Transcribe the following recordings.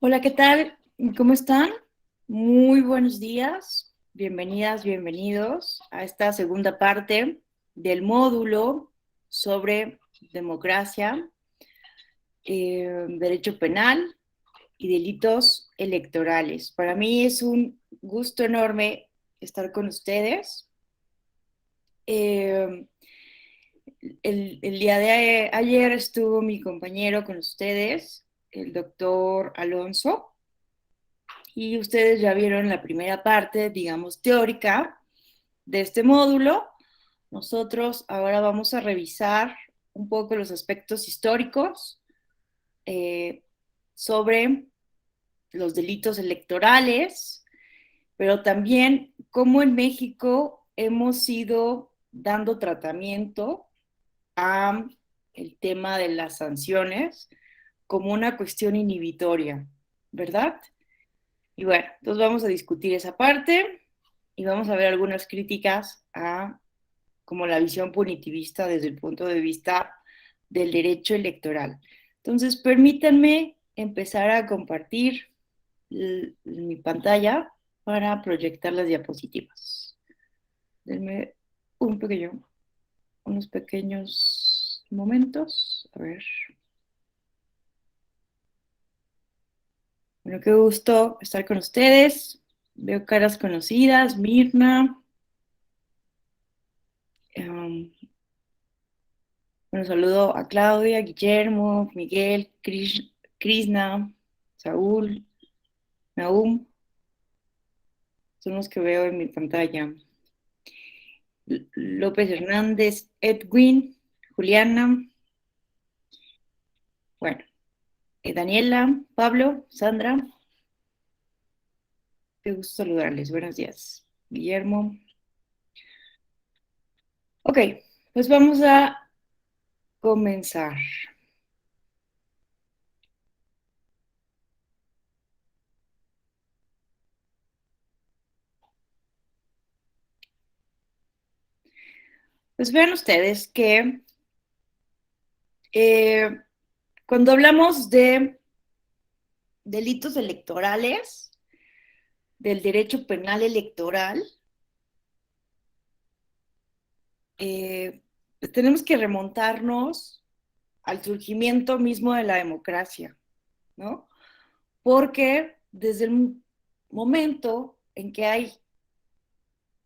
Hola, ¿qué tal? ¿Cómo están? Muy buenos días. Bienvenidas, bienvenidos a esta segunda parte del módulo sobre democracia, derecho penal y delitos electorales. Para mí es un gusto enorme estar con ustedes. Eh, el día de ayer estuvo mi compañero con ustedes, el doctor Alonso. Y ustedes ya vieron la primera parte, digamos, teórica de este módulo. Nosotros ahora vamos a revisar un poco los aspectos históricos eh, sobre los delitos electorales, pero también cómo en México hemos ido dando tratamiento a el tema de las sanciones como una cuestión inhibitoria, ¿verdad? Y bueno, entonces vamos a discutir esa parte y vamos a ver algunas críticas a como la visión punitivista desde el punto de vista del derecho electoral. Entonces, permítanme empezar a compartir mi pantalla para proyectar las diapositivas. Denme un pequeño, unos pequeños momentos. A ver. Bueno, qué gusto estar con ustedes. Veo caras conocidas, Mirna. Um, Bueno, saludo a Claudia, Guillermo, Miguel, Krishna, Saúl, Nahum, son los que veo en mi pantalla. López Hernández, Edwin, Juliana, bueno, Daniela, Pablo, Sandra, qué gusto saludarles, buenos días. Guillermo. Ok, pues vamos a comenzar. Pues vean ustedes que eh, cuando hablamos de delitos electorales, del derecho penal electoral, pues tenemos que remontarnos al surgimiento mismo de la democracia, ¿no? Porque desde el momento en que hay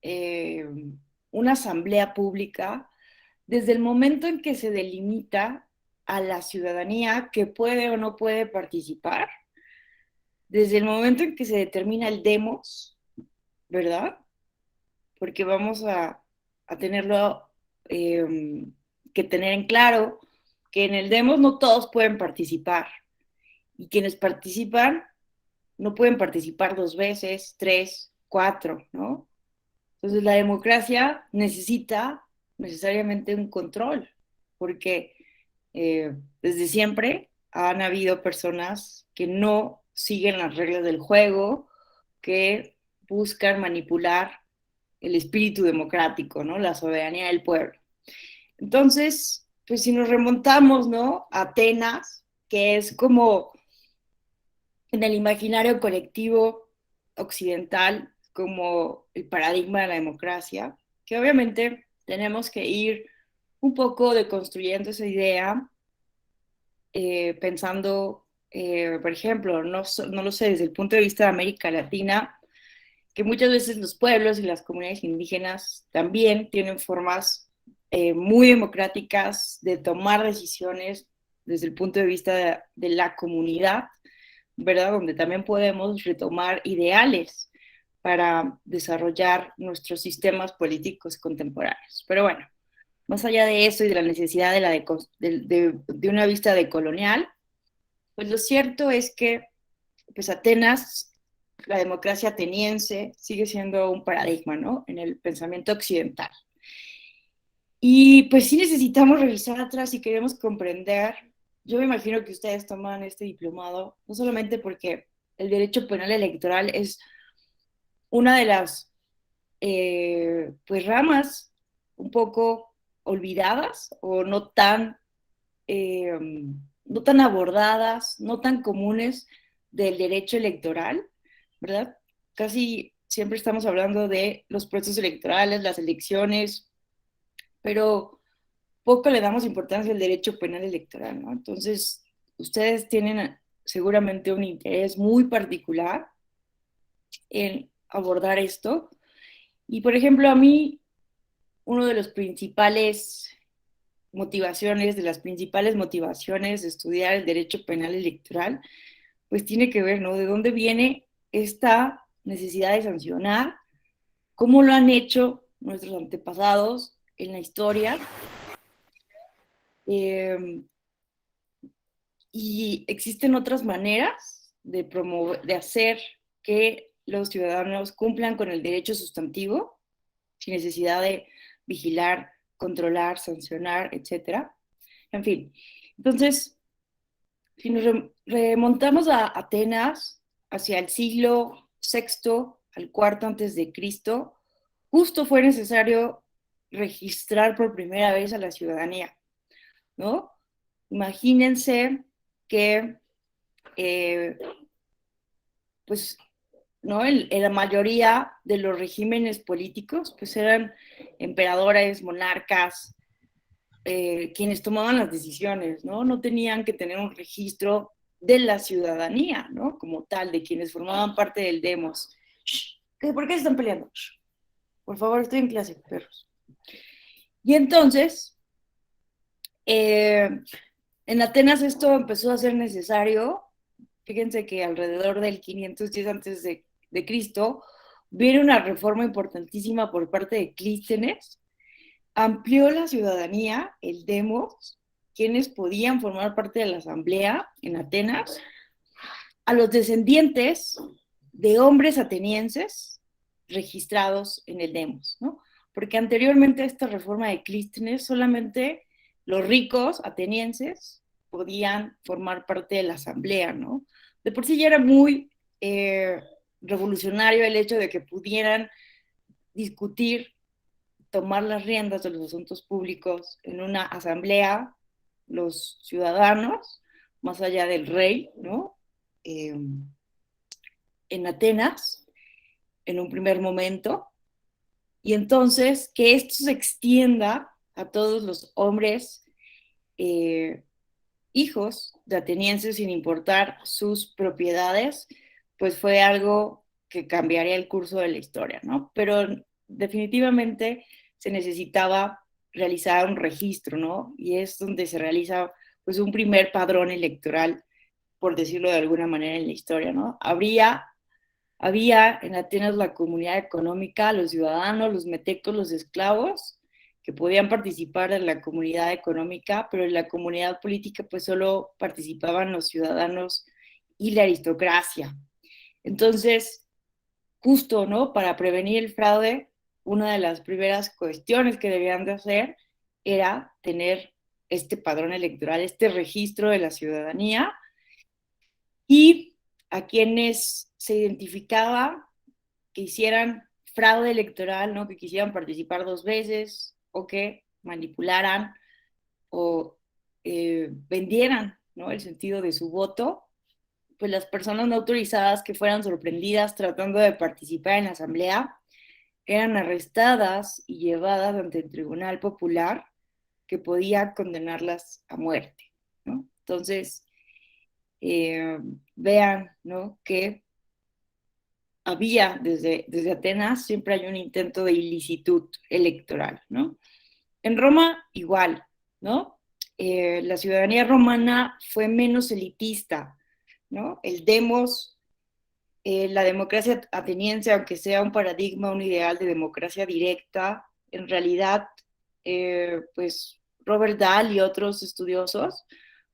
eh, una asamblea pública, desde el momento en que se delimita a la ciudadanía que puede o no puede participar, desde el momento en que se determina el demos, ¿verdad? Porque vamos a tenerlo que tener en claro que en el demos no todos pueden participar y quienes participan no pueden participar dos veces, tres, cuatro, ¿no? Entonces la democracia necesita necesariamente un control, porque desde siempre han habido personas que no siguen las reglas del juego, que buscan manipular el espíritu democrático, ¿no? La soberanía del pueblo. Entonces, pues si nos remontamos, ¿no? A Atenas, que es como en el imaginario colectivo occidental, como el paradigma de la democracia, que obviamente tenemos que ir un poco deconstruyendo esa idea, pensando, por ejemplo, no lo sé, desde el punto de vista de América Latina, que muchas veces los pueblos y las comunidades indígenas también tienen formas muy democráticas de tomar decisiones desde el punto de vista de la comunidad, ¿verdad? Donde también podemos retomar ideales para desarrollar nuestros sistemas políticos contemporáneos. Pero bueno, más allá de eso y de la necesidad de una vista decolonial, pues lo cierto es que pues Atenas, la democracia ateniense, sigue siendo un paradigma, ¿no? En el pensamiento occidental. Y pues sí necesitamos revisar atrás si queremos comprender. Yo me imagino que ustedes toman este diplomado, no solamente porque el derecho penal electoral es una de las pues ramas un poco olvidadas o no tan abordadas, no tan comunes del derecho electoral, ¿verdad? Casi siempre estamos hablando de los procesos electorales, las elecciones, pero poco le damos importancia al derecho penal electoral, ¿no? Entonces, ustedes tienen seguramente un interés muy particular en abordar esto. Y, por ejemplo, a mí, uno de los principales de las principales motivaciones de estudiar el derecho penal electoral, pues tiene que ver, ¿no? ¿De dónde viene esta necesidad de sancionar? ¿Cómo lo han hecho nuestros antepasados en la historia? Eh, y existen otras maneras de promover, de hacer que los ciudadanos cumplan con el derecho sustantivo sin necesidad de vigilar, controlar, sancionar, etcétera. En fin, entonces, si nos remontamos a Atenas, hacia el siglo sexto al cuarto antes de Cristo, justo fue necesario registrar por primera vez a la ciudadanía, ¿no? Imagínense que, eh, pues, ¿no? En la mayoría de los regímenes políticos, pues eran emperadores, monarcas, quienes tomaban las decisiones, ¿no? No tenían que tener un registro de la ciudadanía, ¿no? Como tal, de quienes formaban parte del demos. ¿Por qué se están peleando? Por favor, estoy en clase, perros. Y entonces, eh, en Atenas esto empezó a ser necesario. Fíjense que alrededor del 510 antes de Cristo viene una reforma importantísima por parte de Clístenes, amplió la ciudadanía, el demos, quienes podían formar parte de la asamblea en Atenas, a los descendientes de hombres atenienses registrados en el demos, ¿no? Porque anteriormente a esta reforma de Clístenes, solamente los ricos atenienses podían formar parte de la asamblea, ¿no? De por sí ya era muy revolucionario el hecho de que pudieran discutir, tomar las riendas de los asuntos públicos en una asamblea, los ciudadanos, más allá del rey, ¿no? En Atenas, en un primer momento, y entonces que esto se extienda a todos los hombres eh, hijos de atenienses sin importar sus propiedades, pues fue algo que cambiaría el curso de la historia, ¿no? Pero definitivamente se necesitaba realizar un registro, ¿no? Y es donde se realiza pues un primer padrón electoral, por decirlo de alguna manera en la historia, ¿no? Había en Atenas la comunidad económica, los ciudadanos, los metecos, los esclavos, que podían participar en la comunidad económica, pero en la comunidad política pues solo participaban los ciudadanos y la aristocracia. Entonces, justo, ¿no? Para prevenir el fraude, una de las primeras cuestiones que debían de hacer era tener este padrón electoral, este registro de la ciudadanía, y a quienes se identificaba que hicieran fraude electoral, ¿no? Que quisieran participar dos veces o que manipularan o vendieran, ¿no? El sentido de su voto, pues las personas no autorizadas que fueran sorprendidas tratando de participar en la asamblea eran arrestadas y llevadas ante el Tribunal Popular, que podía condenarlas a muerte, ¿no? Entonces, eh, vean, ¿no? Que había desde Atenas, siempre hay un intento de ilicitud electoral, ¿no? En Roma igual, ¿no? La ciudadanía romana fue menos elitista, ¿no? El demos, la democracia ateniense, aunque sea un paradigma, un ideal de democracia directa, en realidad, pues Robert Dahl y otros estudiosos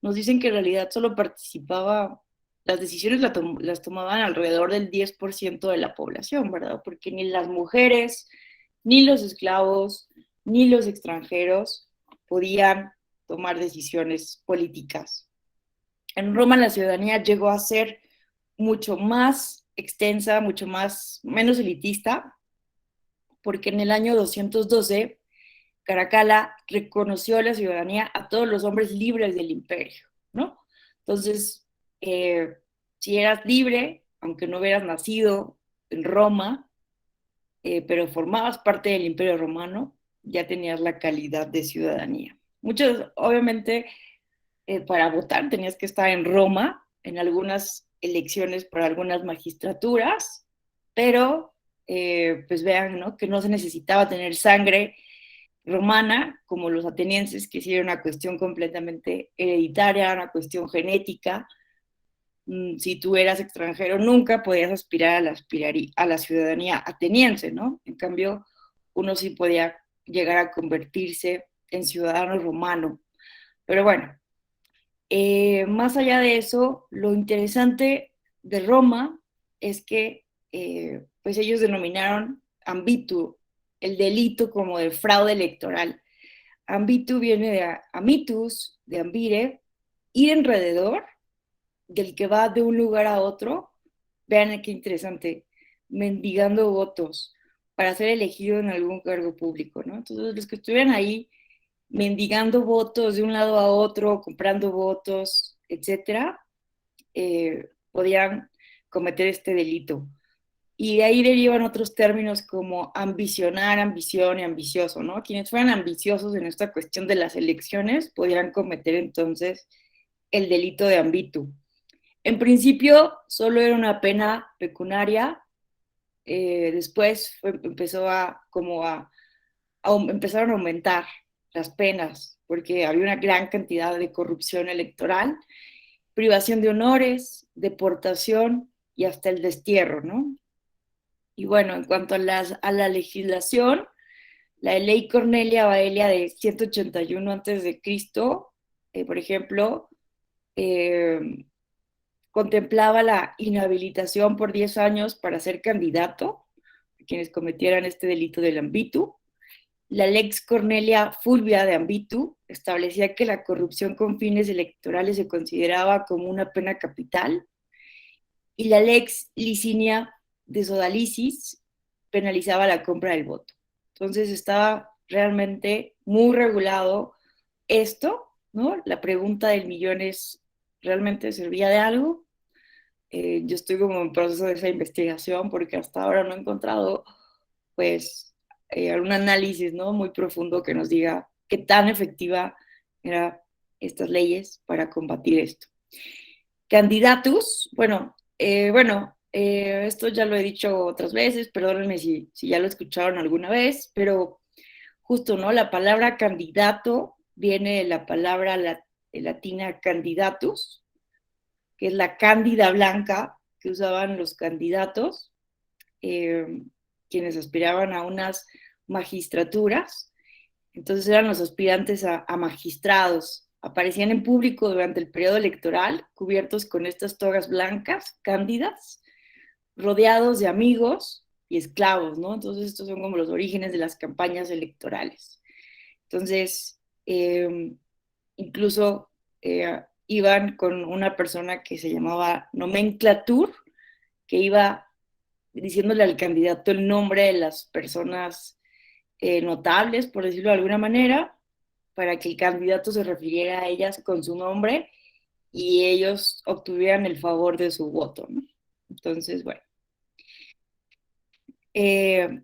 nos dicen que en realidad solo participaba, las decisiones las tomaban alrededor del 10% de la población, ¿verdad? Porque ni las mujeres, ni los esclavos, ni los extranjeros podían tomar decisiones políticas. En Roma la ciudadanía llegó a ser mucho más extensa, mucho más, menos elitista, porque en el año 212 Caracalla reconoció la ciudadanía a todos los hombres libres del imperio, ¿no? Entonces, si eras libre, aunque no hubieras nacido en Roma, pero formabas parte del Imperio Romano, ya tenías la calidad de ciudadanía. Muchos, obviamente, para votar tenías que estar en Roma, en algunas elecciones para algunas magistraturas, pero pues vean, ¿no? Que no se necesitaba tener sangre romana como los atenienses, que sí era una cuestión completamente hereditaria, una cuestión genética. Si tú eras extranjero, nunca podías aspirar a la ciudadanía ateniense, ¿no? En cambio, uno sí podía llegar a convertirse en ciudadano romano. Pero bueno, más allá de eso, lo interesante de Roma es que pues ellos denominaron ambitu, el delito como de fraude electoral. Ambitu viene de amitus, de ambire, ir alrededor, del que va de un lugar a otro. Vean qué interesante, mendigando votos para ser elegido en algún cargo público, ¿no? Entonces los que estuvieran ahí mendigando votos de un lado a otro, comprando votos, etcétera, podían cometer este delito. Y de ahí derivan otros términos como ambicionar, ambición y ambicioso, ¿no? Quienes fueran ambiciosos en esta cuestión de las elecciones podían cometer entonces el delito de ambitu. En principio solo era una pena pecuniaria, después empezó empezaron a aumentar las penas, porque había una gran cantidad de corrupción electoral, privación de honores, deportación y hasta el destierro, ¿no? Y bueno, en cuanto a la legislación, la ley Cornelia Baelia de 181 a.C., por ejemplo, eh, contemplaba la inhabilitación por 10 años para ser candidato a quienes cometieran este delito del ambitu. La Lex Cornelia Fulvia de Ambitu establecía que la corrupción con fines electorales se consideraba como una pena capital, y la Lex Licinia de Sodalicis penalizaba la compra del voto. Entonces estaba realmente muy regulado esto, ¿no? La pregunta del millón es, ¿realmente servía de algo? Yo estoy como en proceso de esa investigación porque hasta ahora no he encontrado pues algún análisis, ¿no? Muy profundo que nos diga qué tan efectiva eran estas leyes para combatir esto. Candidatus, esto ya lo he dicho otras veces, perdónenme si ya lo escucharon alguna vez, pero justo, ¿no? La palabra candidato viene de la palabra latina candidatus, que es la cándida blanca que usaban los candidatos, eh, quienes aspiraban a unas magistraturas. Entonces eran los aspirantes a magistrados. Aparecían en público durante el periodo electoral, cubiertos con estas togas blancas, cándidas, rodeados de amigos y esclavos, ¿no? Entonces estos son como los orígenes de las campañas electorales. Entonces, incluso iban con una persona que se llamaba nomenclatur, que iba diciéndole al candidato el nombre de las personas notables, por decirlo de alguna manera, para que el candidato se refiriera a ellas con su nombre y ellos obtuvieran el favor de su voto, ¿no? Entonces, bueno, eh,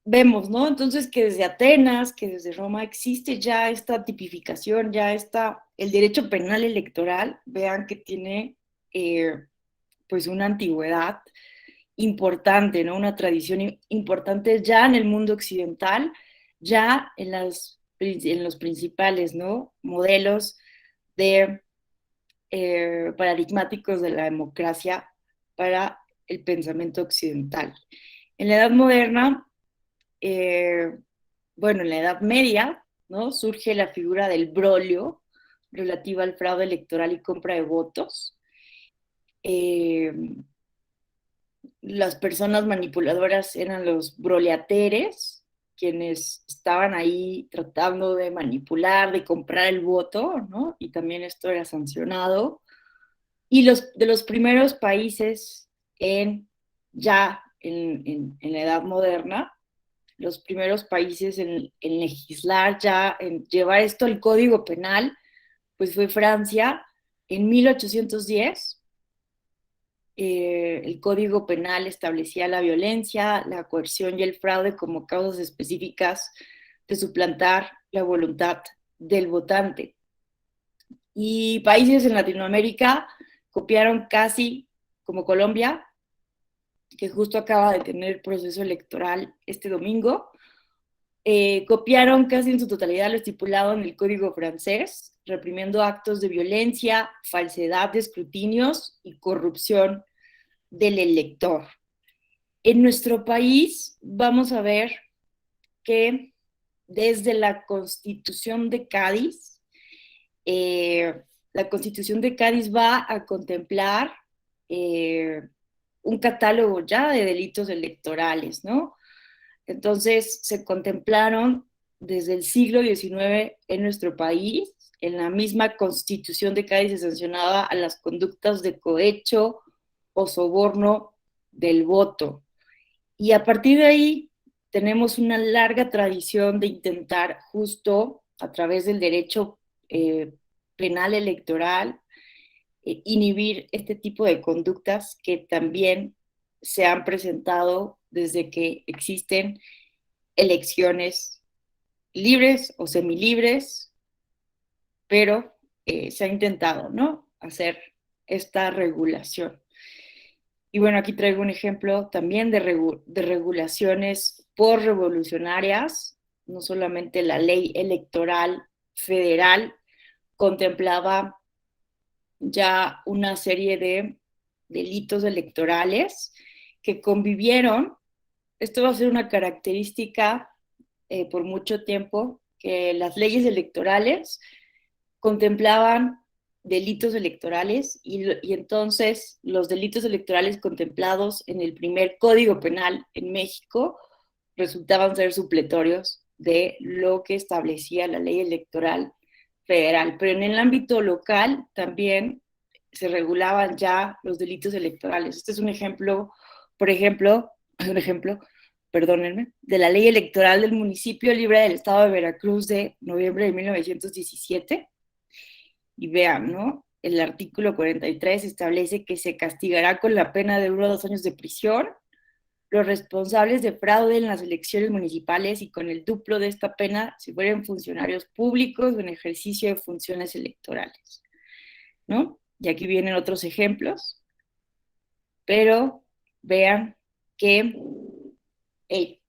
vemos, ¿no? Entonces que desde Atenas, que desde Roma existe ya esta tipificación, ya está el derecho penal electoral, vean que tiene pues una antigüedad importante, ¿no? Una tradición importante ya en el mundo occidental, ya en los principales, ¿no? Modelos de paradigmáticos de la democracia para el pensamiento occidental. En la Edad Moderna, eh, en la Edad Media, ¿no? Surge la figura del brolio relativa al fraude electoral y compra de votos. Eh, las personas manipuladoras eran los broleateres, quienes estaban ahí tratando de manipular, de comprar el voto, ¿no? Y también esto era sancionado. Y de los primeros países en la Edad Moderna, los primeros países en legislar ya, en llevar esto al Código Penal, pues fue Francia en 1810, El Código Penal establecía la violencia, la coerción y el fraude como causas específicas de suplantar la voluntad del votante. Y países en Latinoamérica copiaron casi, como Colombia, que justo acaba de tener proceso electoral este domingo, copiaron casi en su totalidad lo estipulado en el Código francés, reprimiendo actos de violencia, falsedad de escrutinios y corrupción del elector. En nuestro país vamos a ver que desde la Constitución de Cádiz, la Constitución de Cádiz va a contemplar un catálogo ya de delitos electorales, ¿no? Entonces se contemplaron desde el siglo XIX en nuestro país. En la misma Constitución de Cádiz se sancionaba a las conductas de cohecho o soborno del voto. Y a partir de ahí tenemos una larga tradición de intentar justo a través del derecho penal electoral inhibir este tipo de conductas que también se han presentado desde que existen elecciones libres o semilibres, pero se ha intentado, ¿no? Hacer esta regulación. Y bueno, aquí traigo un ejemplo también de regulaciones por revolucionarias, no solamente la ley electoral federal contemplaba ya una serie de delitos electorales que convivieron. Esto va a ser una característica por mucho tiempo, que las leyes electorales contemplaban delitos electorales y entonces los delitos electorales contemplados en el primer Código Penal en México resultaban ser supletorios de lo que establecía la ley electoral federal. Pero en el ámbito local también se regulaban ya los delitos electorales. Este es un ejemplo, por ejemplo, un ejemplo, perdónenme, de la ley electoral del municipio libre del estado de Veracruz de noviembre de 1917. Y vean, ¿no? El artículo 43 establece que se castigará con la pena de 1 a 2 años de prisión los responsables de fraude en las elecciones municipales y con el duplo de esta pena si fueren funcionarios públicos o en ejercicio de funciones electorales, ¿no? Y aquí vienen otros ejemplos, pero vean que, hey,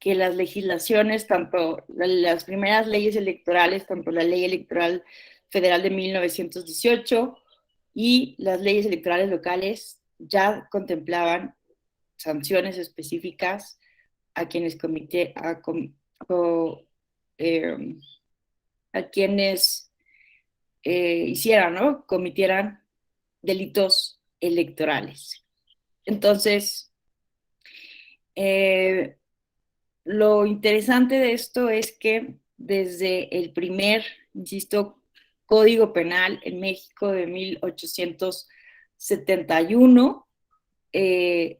que las legislaciones, tanto las primeras leyes electorales, tanto la ley electoral federal de 1918 y las leyes electorales locales ya contemplaban sanciones específicas a quienes eh, a quienes hicieran, ¿no? Cometieran delitos electorales. Entonces, lo interesante de esto es que desde el primer, insisto, Código Penal en México de 1871,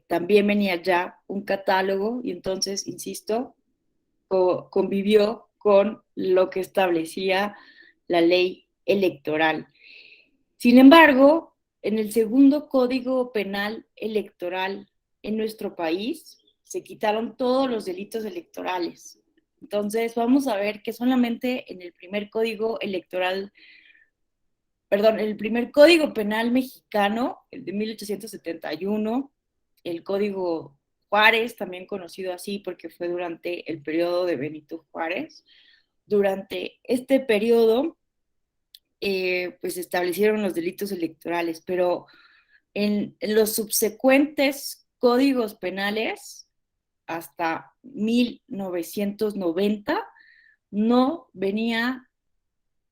también venía ya un catálogo y entonces, insisto, convivió con lo que establecía la ley electoral. Sin embargo, en el segundo Código Penal electoral en nuestro país se quitaron todos los delitos electorales. Entonces, vamos a ver que solamente en el primer Código electoral, perdón, el primer Código Penal mexicano, el de 1871, el Código Juárez, también conocido así porque fue durante el periodo de Benito Juárez. Durante este periodo, pues se establecieron los delitos electorales, pero en los subsecuentes códigos penales, hasta 1990, no venía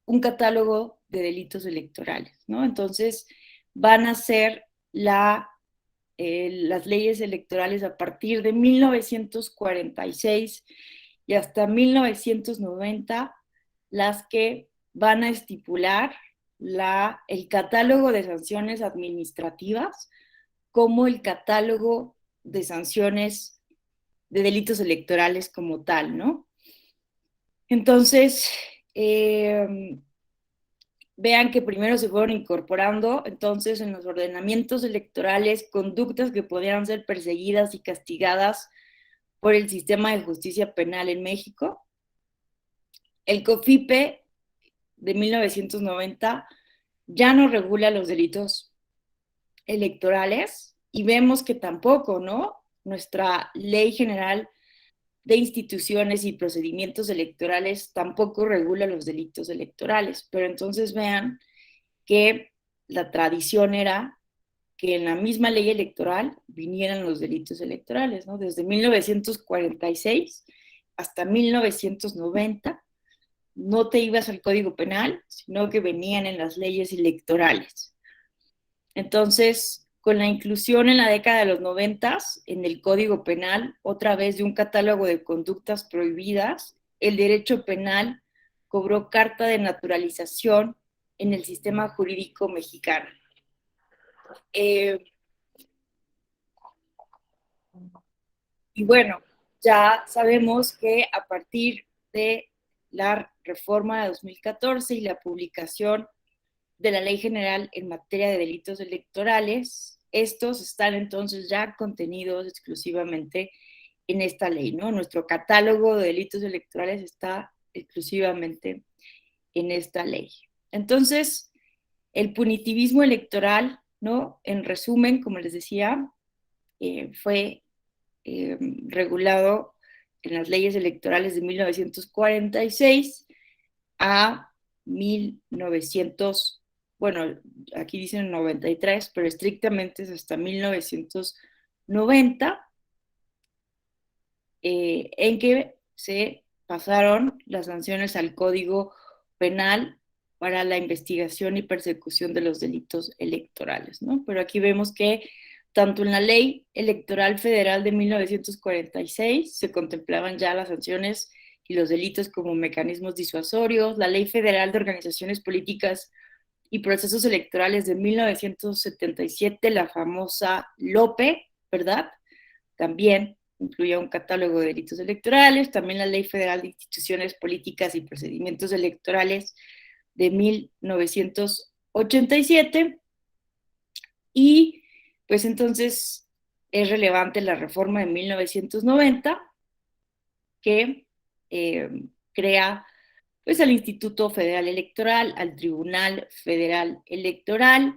un catálogo de delitos electorales, ¿no? Entonces, van a ser las leyes electorales a partir de 1946 y hasta 1990 las que van a estipular el catálogo de sanciones administrativas como el catálogo de sanciones de delitos electorales como tal, ¿no? Entonces, vean que primero se fueron incorporando entonces en los ordenamientos electorales conductas que podían ser perseguidas y castigadas por el sistema de justicia penal en México. El COFIPE de 1990 ya no regula los delitos electorales y vemos que tampoco, ¿no? Nuestra ley general de instituciones y procedimientos electorales tampoco regula los delitos electorales, pero entonces vean que la tradición era que en la misma ley electoral vinieran los delitos electorales, ¿no? Desde 1946 hasta 1990 no te ibas al Código Penal, sino que venían en las leyes electorales. Entonces, con la inclusión en la década de los 90 en el Código Penal, otra vez de un catálogo de conductas prohibidas, el derecho penal cobró carta de naturalización en el sistema jurídico mexicano. Y bueno, ya sabemos que a partir de la reforma de 2014 y la publicación de la Ley General en materia de delitos electorales, estos están entonces ya contenidos exclusivamente en esta ley, ¿no? Nuestro catálogo de delitos electorales está exclusivamente en esta ley. Entonces, el punitivismo electoral, ¿no? En resumen, como les decía, fue regulado en las leyes electorales de 1946 a 1900, bueno, aquí dicen 93, pero estrictamente es hasta 1990, en que se pasaron las sanciones al Código Penal para la investigación y persecución de los delitos electorales, ¿no? Pero aquí vemos que tanto en la Ley Electoral Federal de 1946 se contemplaban ya las sanciones y los delitos como mecanismos disuasorios, la Ley Federal de Organizaciones Políticas y Procesos Electorales de 1977, la famosa LOPE, ¿verdad? También incluía un catálogo de delitos electorales, también la Ley Federal de Instituciones Políticas y Procedimientos Electorales de 1987, y pues entonces es relevante la reforma de 1990 que crea pues al Instituto Federal Electoral, al Tribunal Federal Electoral,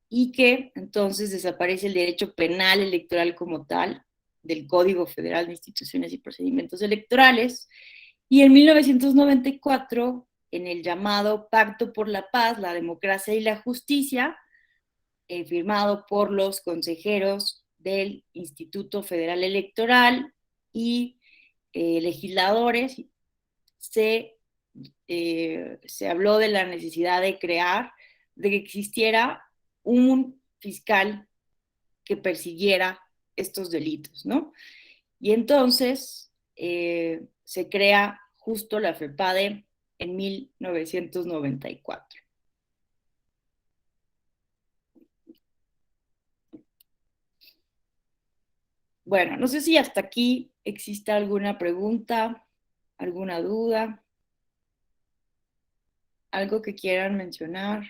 y que entonces desaparece el derecho penal electoral como tal del Código Federal de Instituciones y Procedimientos Electorales. Y en 1994, en el llamado Pacto por la Paz, la Democracia y la Justicia, firmado por los consejeros del Instituto Federal Electoral y legisladores, se habló de la necesidad de crear, de que existiera un fiscal que persiguiera estos delitos, ¿no? Y entonces se crea justo la FEPADE en 1994. Bueno, no sé si hasta aquí existe alguna pregunta, alguna duda, algo que quieran mencionar,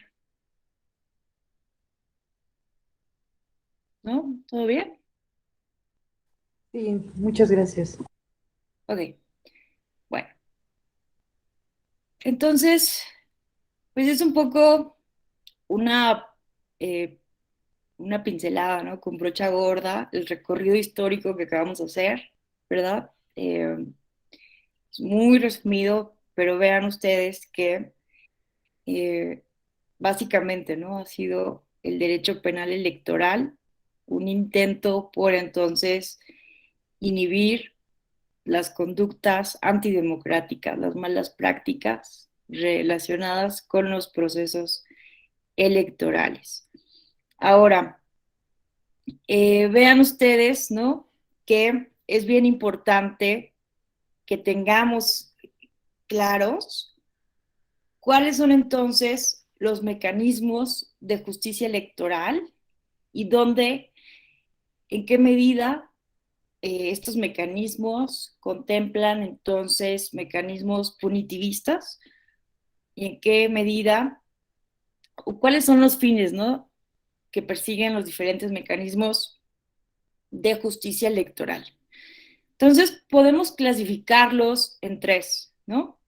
¿no? ¿Todo bien? Sí, muchas gracias. Ok, bueno. Entonces, pues es un poco una, eh, una pincelada, ¿no? Con brocha gorda, el recorrido histórico que acabamos de hacer, ¿verdad? Es muy resumido, pero vean ustedes que eh, básicamente, ¿no? Ha sido el derecho penal electoral un intento por entonces inhibir las conductas antidemocráticas, las malas prácticas relacionadas con los procesos electorales. Ahora, vean ustedes, ¿no? Que es bien importante que tengamos claros cuáles son entonces los mecanismos de justicia electoral y dónde, en qué medida estos mecanismos contemplan entonces mecanismos punitivistas y en qué medida cuáles son los fines, ¿no?, que persiguen los diferentes mecanismos de justicia electoral. Entonces, podemos clasificarlos en tres, ¿no?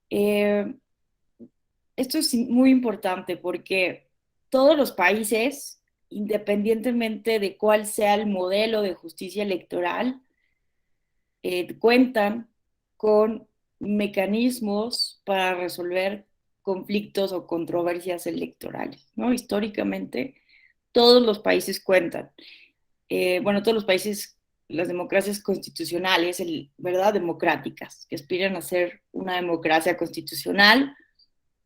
Esto es muy importante porque todos los países, independientemente de cuál sea el modelo de justicia electoral, cuentan con mecanismos para resolver conflictos o controversias electorales, ¿no? Históricamente, todos los países cuentan. Bueno, todos los países, las democracias constitucionales, ¿verdad? Democráticas, que aspiran a ser una democracia constitucional,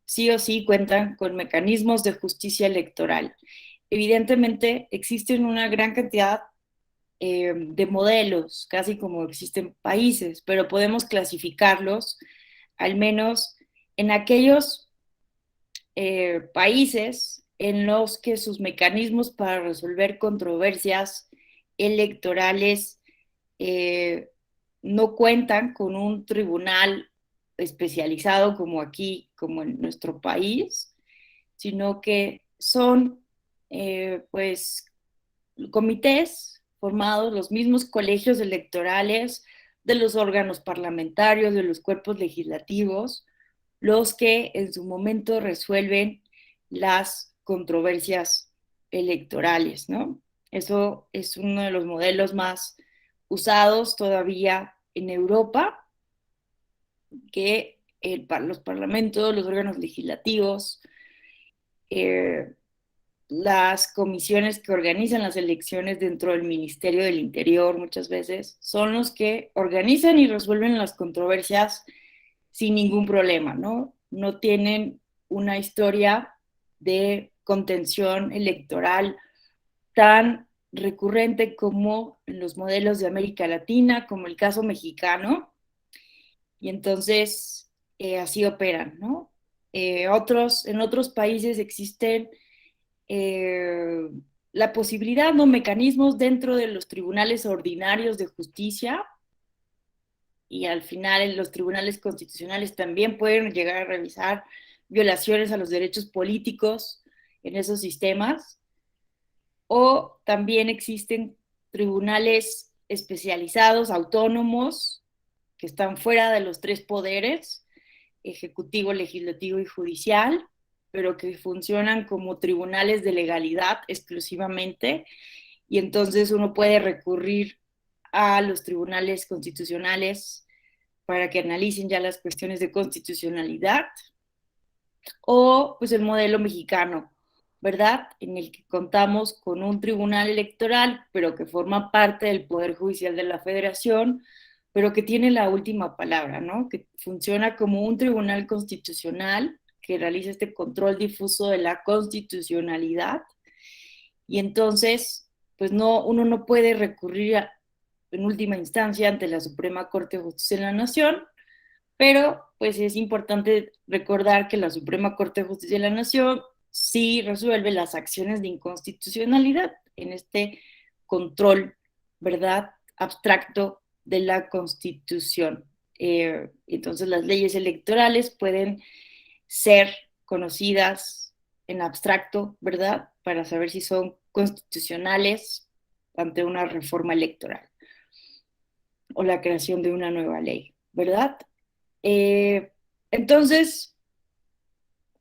sí o sí cuentan con mecanismos de justicia electoral. Evidentemente, existen una gran cantidad de modelos, casi como existen países, pero podemos clasificarlos al menos en aquellos países en los que sus mecanismos para resolver controversias electorales eh, no cuentan con un tribunal especializado como aquí, como en nuestro país, sino que son pues comités formados, los mismos colegios electorales de los órganos parlamentarios, de los cuerpos legislativos, los que en su momento resuelven las controversias electorales, ¿no? Eso es uno de los modelos más usados todavía en Europa, que los parlamentos, los órganos legislativos, eh, las comisiones que organizan las elecciones dentro del Ministerio del Interior muchas veces son los que organizan y resuelven las controversias sin ningún problema, ¿no? No tienen una historia de contención electoral tan recurrente como en los modelos de América Latina, como el caso mexicano, y entonces así operan, ¿no? En otros países existen eh, la posibilidad, ¿no?, mecanismos dentro de los tribunales ordinarios de justicia, y al final en los tribunales constitucionales también pueden llegar a revisar violaciones a los derechos políticos en esos sistemas, o también existen tribunales especializados, autónomos, que están fuera de los tres poderes, ejecutivo, legislativo y judicial, pero que funcionan como tribunales de legalidad exclusivamente, y entonces uno puede recurrir a los tribunales constitucionales para que analicen ya las cuestiones de constitucionalidad, o pues el modelo mexicano, ¿verdad? En el que contamos con un tribunal electoral, pero que forma parte del Poder Judicial de la Federación, pero que tiene la última palabra, ¿no? Que funciona como un tribunal constitucional que realiza este control difuso de la constitucionalidad, y entonces, pues no, uno no puede recurrir en última instancia ante la Suprema Corte de Justicia de la Nación, pero pues es importante recordar que la Suprema Corte de Justicia de la Nación sí resuelve las acciones de inconstitucionalidad en este control, ¿verdad?, abstracto de la Constitución. Entonces las leyes electorales pueden ser conocidas en abstracto, ¿verdad?, para saber si son constitucionales ante una reforma electoral o la creación de una nueva ley, ¿verdad? Eh, entonces,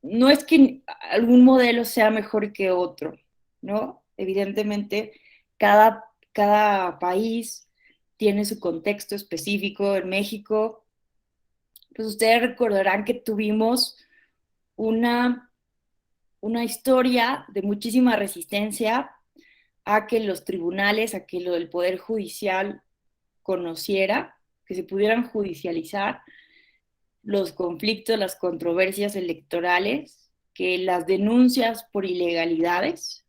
no es que algún modelo sea mejor que otro, ¿no? Evidentemente, cada país tiene su contexto específico. En México, pues ustedes recordarán que tuvimos una, una historia de muchísima resistencia a que los tribunales, a que el Poder Judicial conociera, que se pudieran judicializar los conflictos, las controversias electorales, que las denuncias por ilegalidades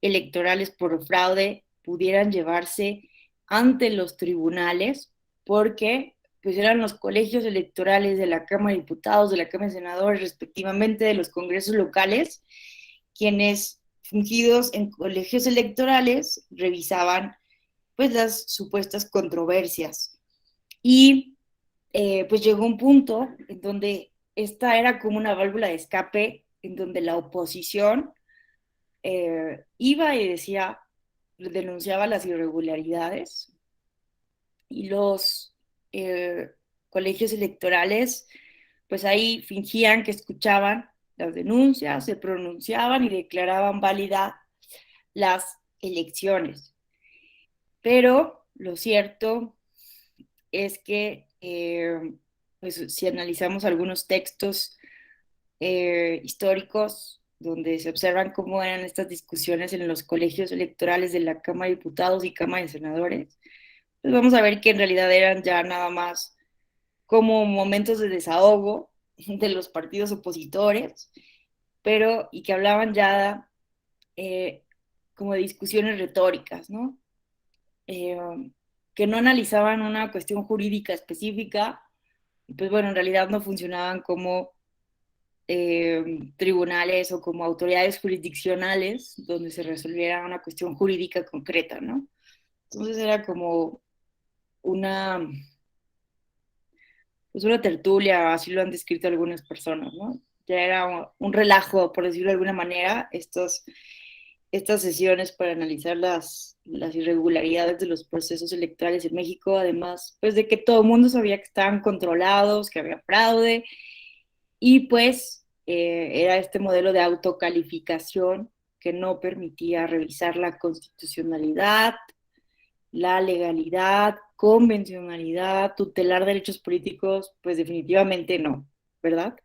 electorales, por fraude, pudieran llevarse ante los tribunales, porque pues eran los colegios electorales de la Cámara de Diputados, de la Cámara de Senadores, respectivamente, de los congresos locales, quienes, fungidos en colegios electorales, revisaban pues las supuestas controversias. Y pues llegó un punto en donde esta era como una válvula de escape en donde la oposición iba y decía, denunciaba las irregularidades y los eh, colegios electorales, pues ahí fingían que escuchaban las denuncias, se pronunciaban y declaraban válida las elecciones. Pero lo cierto es que, pues, si analizamos algunos textos históricos donde se observan cómo eran estas discusiones en los colegios electorales de la Cámara de Diputados y Cámara de Senadores, pues vamos a ver que en realidad eran ya nada más como momentos de desahogo de los partidos opositores, pero y que hablaban ya eh, como de discusiones retóricas, ¿no? Eh, que no analizaban una cuestión jurídica específica, y pues bueno, en realidad no funcionaban como tribunales o como autoridades jurisdiccionales donde se resolviera una cuestión jurídica concreta, ¿no? Entonces era como una, pues una tertulia, así lo han descrito algunas personas, ¿no? Ya era un relajo, por decirlo de alguna manera, estas sesiones para analizar las irregularidades de los procesos electorales en México, además, pues de que todo el mundo sabía que estaban controlados, que había fraude, y pues era este modelo de autocalificación que no permitía revisar la constitucionalidad, la legalidad, convencionalidad, tutelar derechos políticos, pues definitivamente no, ¿verdad?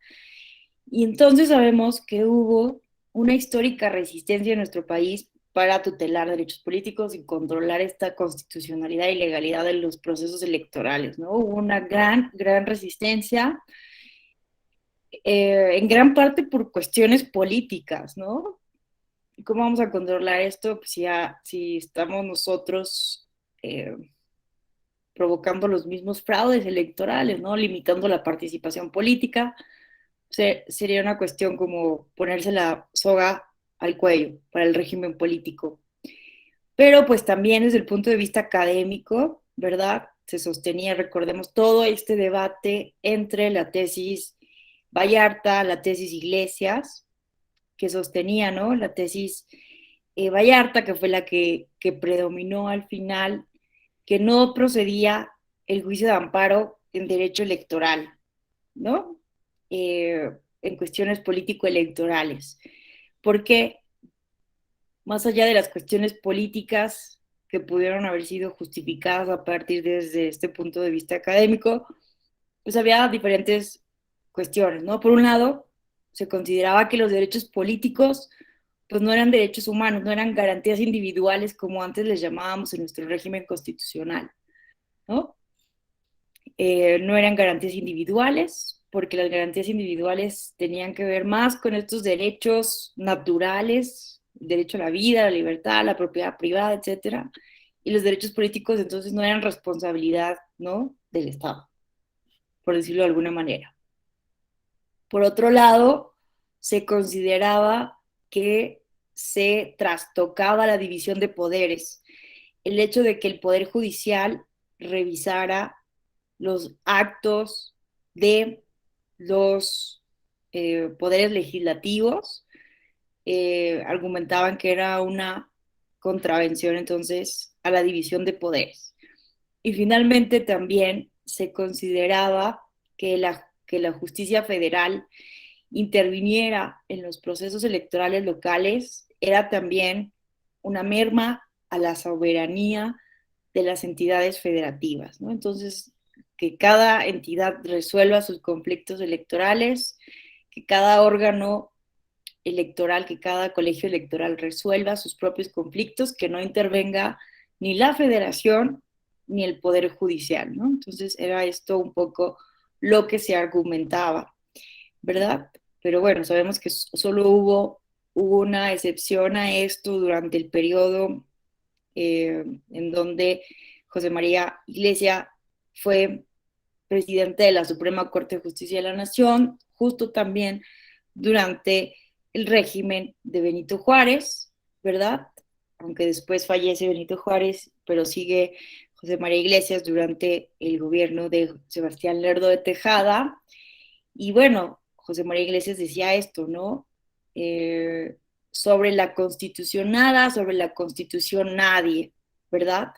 Y entonces sabemos que hubo una histórica resistencia en nuestro país para tutelar derechos políticos y controlar esta constitucionalidad y legalidad de los procesos electorales, ¿no? Hubo una gran resistencia, en gran parte por cuestiones políticas, ¿no? ¿Cómo vamos a controlar esto? Pues si estamos nosotros provocando los mismos fraudes electorales, ¿no? Limitando la participación política, sería una cuestión como ponerse la soga al cuello para el régimen político. Pero pues también desde el punto de vista académico, ¿verdad? Se sostenía, recordemos, todo este debate entre la tesis Vallarta, la tesis Iglesias, que sostenía, ¿no? La tesis Vallarta, que fue la que predominó al final, que no procedía el juicio de amparo en derecho electoral, ¿no? En cuestiones político-electorales. Porque más allá de las cuestiones políticas que pudieron haber sido justificadas a partir desde este punto de vista académico, pues había diferentes cuestiones, ¿no? Por un lado, se consideraba que los derechos políticos pues no eran derechos humanos, no eran garantías individuales como antes les llamábamos en nuestro régimen constitucional, ¿no? No eran garantías individuales, porque las garantías individuales tenían que ver más con estos derechos naturales, el derecho a la vida, a la libertad, a la propiedad privada, etcétera, y los derechos políticos entonces no eran responsabilidad, ¿no? Del Estado, por decirlo de alguna manera. Por otro lado, se consideraba que se trastocaba la división de poderes, el hecho de que el Poder Judicial revisara los actos de los poderes legislativos, argumentaban que era una contravención entonces a la división de poderes. Y finalmente también se consideraba que la justicia federal interviniera en los procesos electorales locales era también una merma a la soberanía de las entidades federativas, ¿no? Entonces, que cada entidad resuelva sus conflictos electorales, que cada órgano electoral, que cada colegio electoral resuelva sus propios conflictos, que no intervenga ni la federación ni el poder judicial, ¿no? Entonces era esto un poco lo que se argumentaba, ¿verdad? Pero bueno, sabemos que solo hubo una excepción a esto durante el periodo en donde José María Iglesia fue presidente de la Suprema Corte de Justicia de la Nación, justo también durante el régimen de Benito Juárez, ¿verdad? Aunque después fallece Benito Juárez, pero sigue José María Iglesias durante el gobierno de Sebastián Lerdo de Tejada. Y bueno, José María Iglesias decía esto, ¿no? eh, sobre la constitución nada, sobre la constitución nadie, ¿verdad?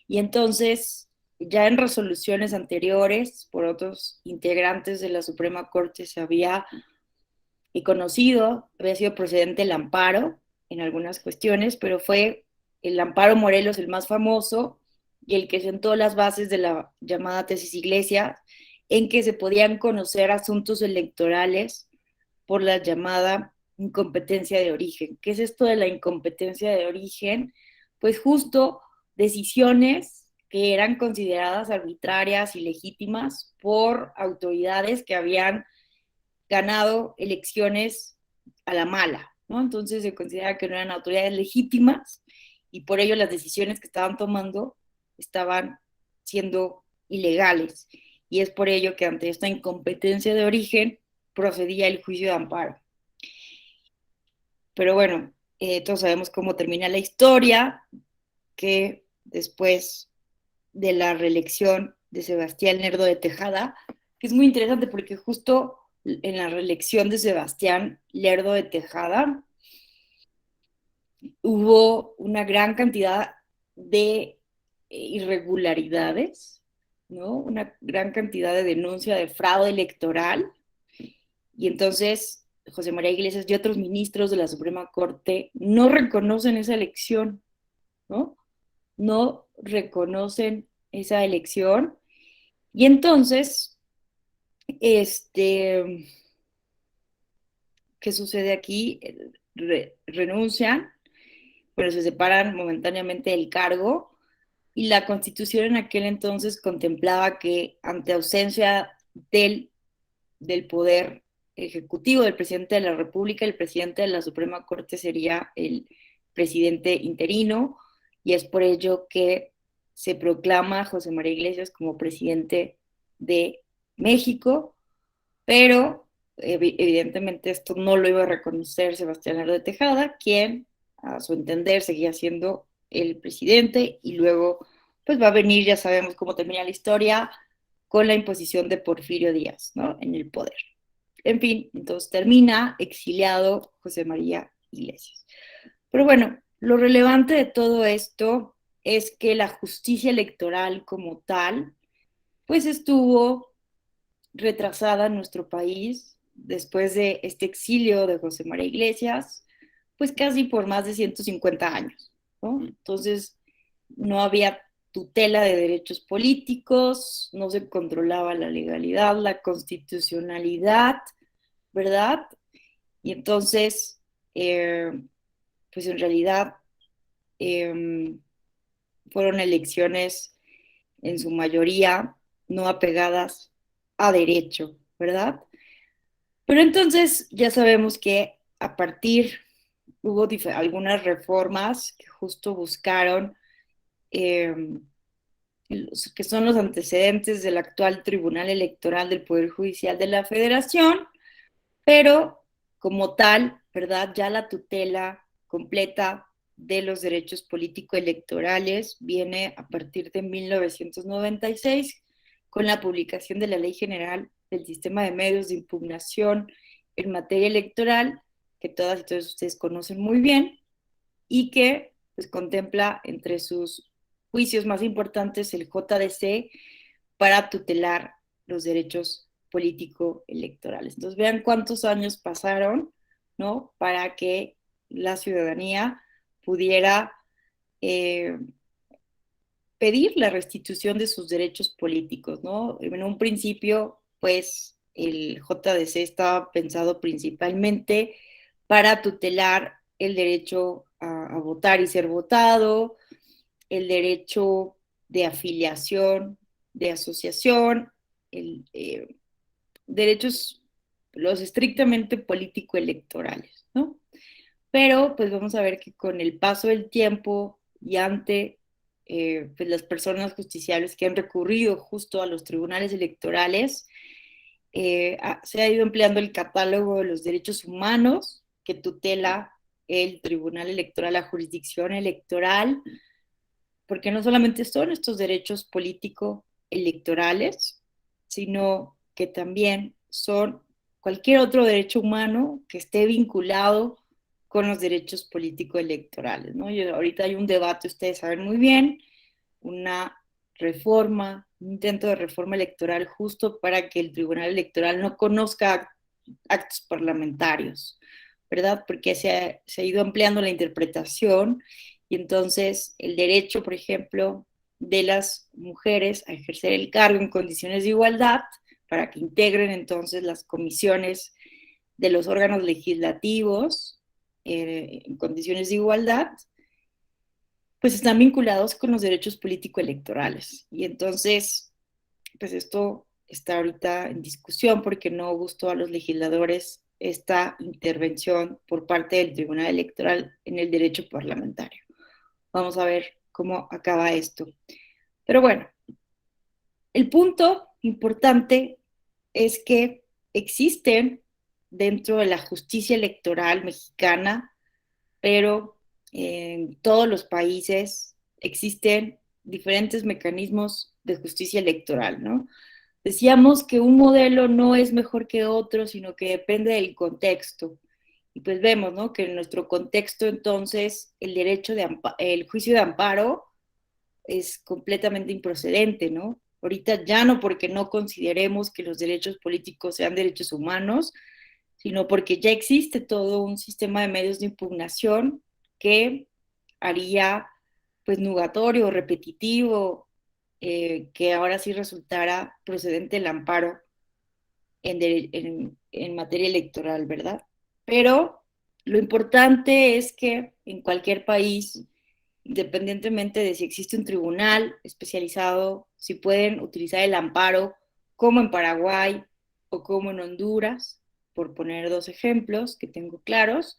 Y entonces, ya en resoluciones anteriores por otros integrantes de la Suprema Corte se había conocido, había sido procedente el amparo en algunas cuestiones, pero fue el amparo Morelos el más famoso y el que sentó las bases de la llamada tesis Iglesias, en que se podían conocer asuntos electorales por la llamada incompetencia de origen. ¿Qué es esto de la incompetencia de origen? Pues justo decisiones que eran consideradas arbitrarias y legítimas por autoridades que habían ganado elecciones a la mala, ¿no? Entonces se considera que no eran autoridades legítimas y por ello las decisiones que estaban tomando estaban siendo ilegales. Y es por ello que ante esta incompetencia de origen procedía el juicio de amparo. Pero bueno, todos sabemos cómo termina la historia, que después de la reelección de Sebastián Lerdo de Tejada, que es muy interesante porque justo en la reelección de Sebastián Lerdo de Tejada hubo una gran cantidad de irregularidades, ¿no? Una gran cantidad de denuncia de fraude electoral. Y entonces José María Iglesias y otros ministros de la Suprema Corte no reconocen esa elección, ¿no? No reconocen esa elección. Y entonces, ¿qué sucede aquí? Renuncian, pero se separan momentáneamente del cargo y la Constitución en aquel entonces contemplaba que ante ausencia del, del poder ejecutivo del presidente de la República, el presidente de la Suprema Corte sería el presidente interino y es por ello que se proclama a José María Iglesias como presidente de México, pero evidentemente esto no lo iba a reconocer Sebastián Lerdo de Tejada, quien a su entender seguía siendo el presidente y luego pues va a venir, ya sabemos cómo termina la historia, con la imposición de Porfirio Díaz, ¿no? En el poder. En fin, entonces termina exiliado José María Iglesias. Pero bueno, lo relevante de todo esto es que la justicia electoral como tal, pues estuvo retrasada en nuestro país después de este exilio de José María Iglesias, pues casi por más de 150 años, ¿no? Entonces, no había tutela de derechos políticos, no se controlaba la legalidad, la constitucionalidad, ¿verdad? Y entonces, pues en realidad eh, fueron elecciones en su mayoría no apegadas a derecho, ¿verdad? Pero entonces ya sabemos que a partir hubo algunas reformas que justo buscaron, eh, que son los antecedentes del actual Tribunal Electoral del Poder Judicial de la Federación, pero como tal, ¿verdad? Ya la tutela completa de los derechos político-electorales viene a partir de 1996 con la publicación de la Ley General del Sistema de Medios de Impugnación en materia electoral, que todas y todos ustedes conocen muy bien, y que pues, contempla entre sus juicios más importantes el JDC para tutelar los derechos político-electorales. Entonces, vean cuántos años pasaron, ¿no? Para que la ciudadanía pudiera eh, pedir la restitución de sus derechos políticos, ¿no? En un principio, pues, el JDC estaba pensado principalmente para tutelar el derecho a votar y ser votado, el derecho de afiliación, de asociación, el, derechos, los estrictamente político-electorales, ¿no? Pero pues vamos a ver que con el paso del tiempo y ante pues, las personas justiciables que han recurrido justo a los tribunales electorales, se ha ido empleando el catálogo de los derechos humanos que tutela el Tribunal Electoral, la jurisdicción electoral, porque no solamente son estos derechos político-electorales, sino que también son cualquier otro derecho humano que esté vinculado con los derechos político-electorales, ¿no? Ahorita hay un debate, ustedes saben muy bien, una reforma, un intento de reforma electoral justo para que el Tribunal Electoral no conozca actos parlamentarios, ¿verdad? Porque se ha ido ampliando la interpretación y entonces el derecho, por ejemplo, de las mujeres a ejercer el cargo en condiciones de igualdad, para que integren entonces las comisiones de los órganos legislativos en condiciones de igualdad, pues están vinculados con los derechos político-electorales. Y entonces, pues esto está ahorita en discusión porque no gustó a los legisladores esta intervención por parte del Tribunal Electoral en el derecho parlamentario. Vamos a ver cómo acaba esto. Pero bueno, el punto importante es que existen dentro de la justicia electoral mexicana, pero en todos los países existen diferentes mecanismos de justicia electoral, ¿no? Decíamos que un modelo no es mejor que otro, sino que depende del contexto. Y pues vemos, ¿no? Que en nuestro contexto, entonces, el juicio de amparo es completamente improcedente, ¿no? Ahorita ya no porque no consideremos que los derechos políticos sean derechos humanos, sino porque ya existe todo un sistema de medios de impugnación que haría pues nugatorio, repetitivo, que ahora sí resultara procedente el amparo en materia electoral, ¿verdad? Pero lo importante es que en cualquier país, independientemente de si existe un tribunal especializado, si pueden utilizar el amparo, como en Paraguay o como en Honduras, por poner dos ejemplos que tengo claros.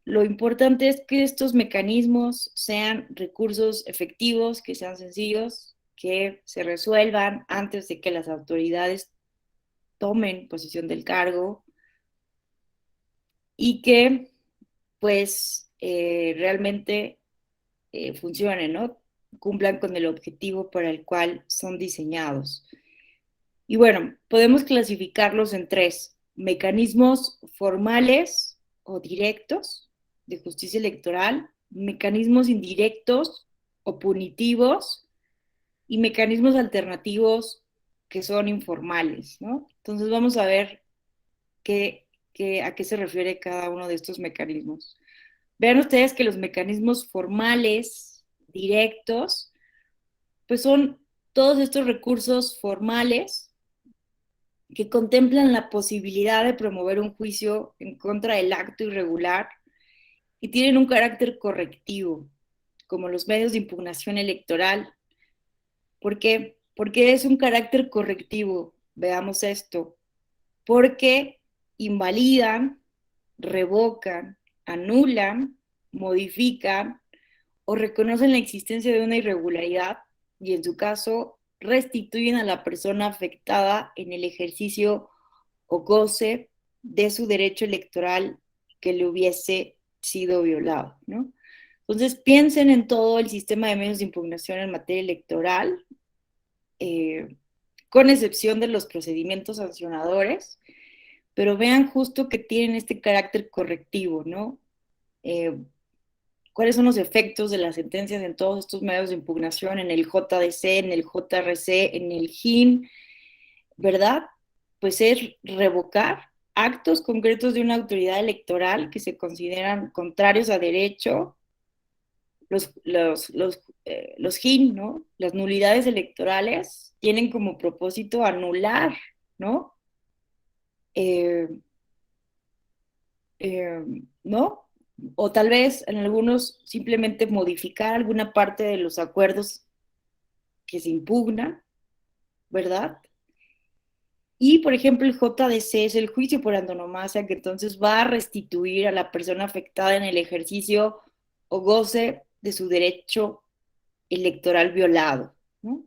Lo importante es que estos mecanismos sean recursos efectivos, que sean sencillos, que se resuelvan antes de que las autoridades tomen posesión del cargo y que pues realmente funcionen, ¿no? Cumplan con el objetivo para el cual son diseñados. Y bueno, podemos clasificarlos en tres: mecanismos formales o directos de justicia electoral, mecanismos indirectos o punitivos y mecanismos alternativos que son informales, ¿no? Entonces vamos a ver a qué se refiere cada uno de estos mecanismos. Vean ustedes que los mecanismos formales, directos, pues son todos estos recursos formales que contemplan la posibilidad de promover un juicio en contra del acto irregular y tienen un carácter correctivo, como los medios de impugnación electoral. ¿Por qué? Porque es un carácter correctivo. Veamos esto. Porque invalidan, revocan, anulan, modifican o reconocen la existencia de una irregularidad y en su caso restituyen a la persona afectada en el ejercicio o goce de su derecho electoral que le hubiese sido violado, ¿no? Entonces piensen en todo el sistema de medios de impugnación en materia electoral, con excepción de los procedimientos sancionadores, pero vean justo que tienen este carácter correctivo, ¿no? ¿Cuáles son los efectos de las sentencias en todos estos medios de impugnación, en el JDC, en el JRC, en el GIN, ¿verdad? Pues es revocar actos concretos de una autoridad electoral que se consideran contrarios a derecho, los GIN, ¿no? Las nulidades electorales tienen como propósito anular, ¿no? Eh, eh, ¿No? O tal vez en algunos simplemente modificar alguna parte de los acuerdos que se impugnan, ¿verdad? Y, por ejemplo, el JDC es el juicio por antonomasia, que entonces va a restituir a la persona afectada en el ejercicio o goce de su derecho electoral violado, ¿no?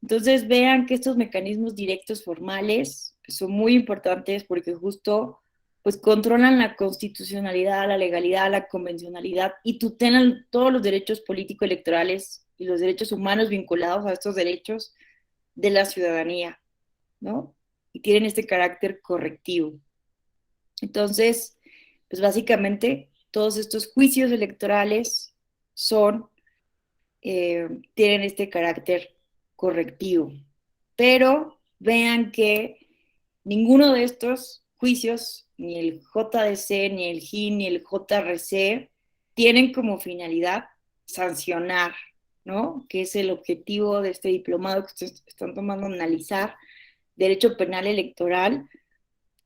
Entonces vean que estos mecanismos directos formales son muy importantes porque justo pues controlan la constitucionalidad, la legalidad, la convencionalidad y tutelan todos los derechos político-electorales y los derechos humanos vinculados a estos derechos de la ciudadanía, ¿no? y tienen este carácter correctivo. Entonces, pues básicamente todos estos juicios electorales tienen este carácter correctivo. Pero vean que ninguno de estos juicios, ni el JDC, ni el GIN, ni el JRC, tienen como finalidad sancionar, ¿no? Que es el objetivo de este diplomado que ustedes están tomando, analizar derecho penal electoral,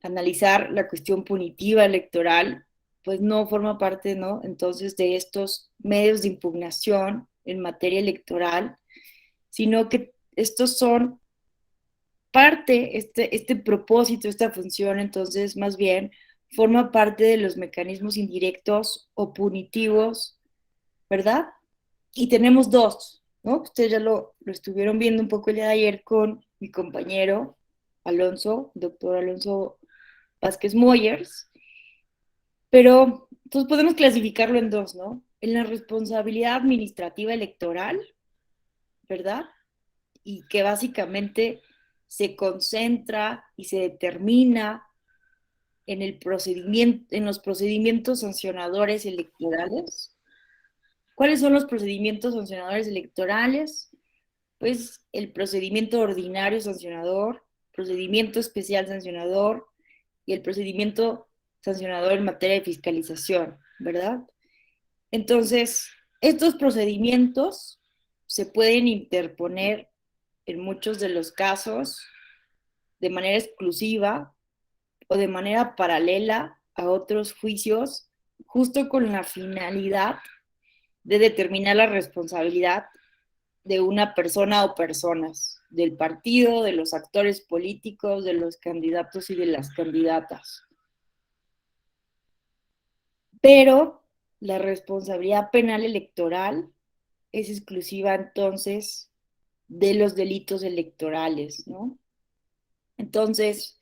analizar la cuestión punitiva electoral, pues no forma parte, ¿no? Entonces, de estos medios de impugnación en materia electoral, sino que estos son parte, este propósito, esta función, entonces, más bien, forma parte de los mecanismos indirectos o punitivos, ¿verdad? Y tenemos dos, ¿no? Ustedes ya lo estuvieron viendo un poco el día de ayer con mi compañero Alonso, doctor Alonso Vázquez Moyers, pero entonces podemos clasificarlo en dos, ¿no? En la responsabilidad administrativa electoral, ¿verdad? Y que básicamente se concentra y se determina en el procedimiento, en los procedimientos sancionadores electorales. ¿Cuáles son los procedimientos sancionadores electorales? Pues el procedimiento ordinario sancionador, procedimiento especial sancionador y el procedimiento sancionador en materia de fiscalización, ¿verdad? Entonces, estos procedimientos se pueden interponer en muchos de los casos de manera exclusiva o de manera paralela a otros juicios, justo con la finalidad de determinar la responsabilidad de una persona o personas, del partido, de los actores políticos, de los candidatos y de las candidatas. Pero la responsabilidad penal electoral es exclusiva entonces de los delitos electorales, ¿no? Entonces,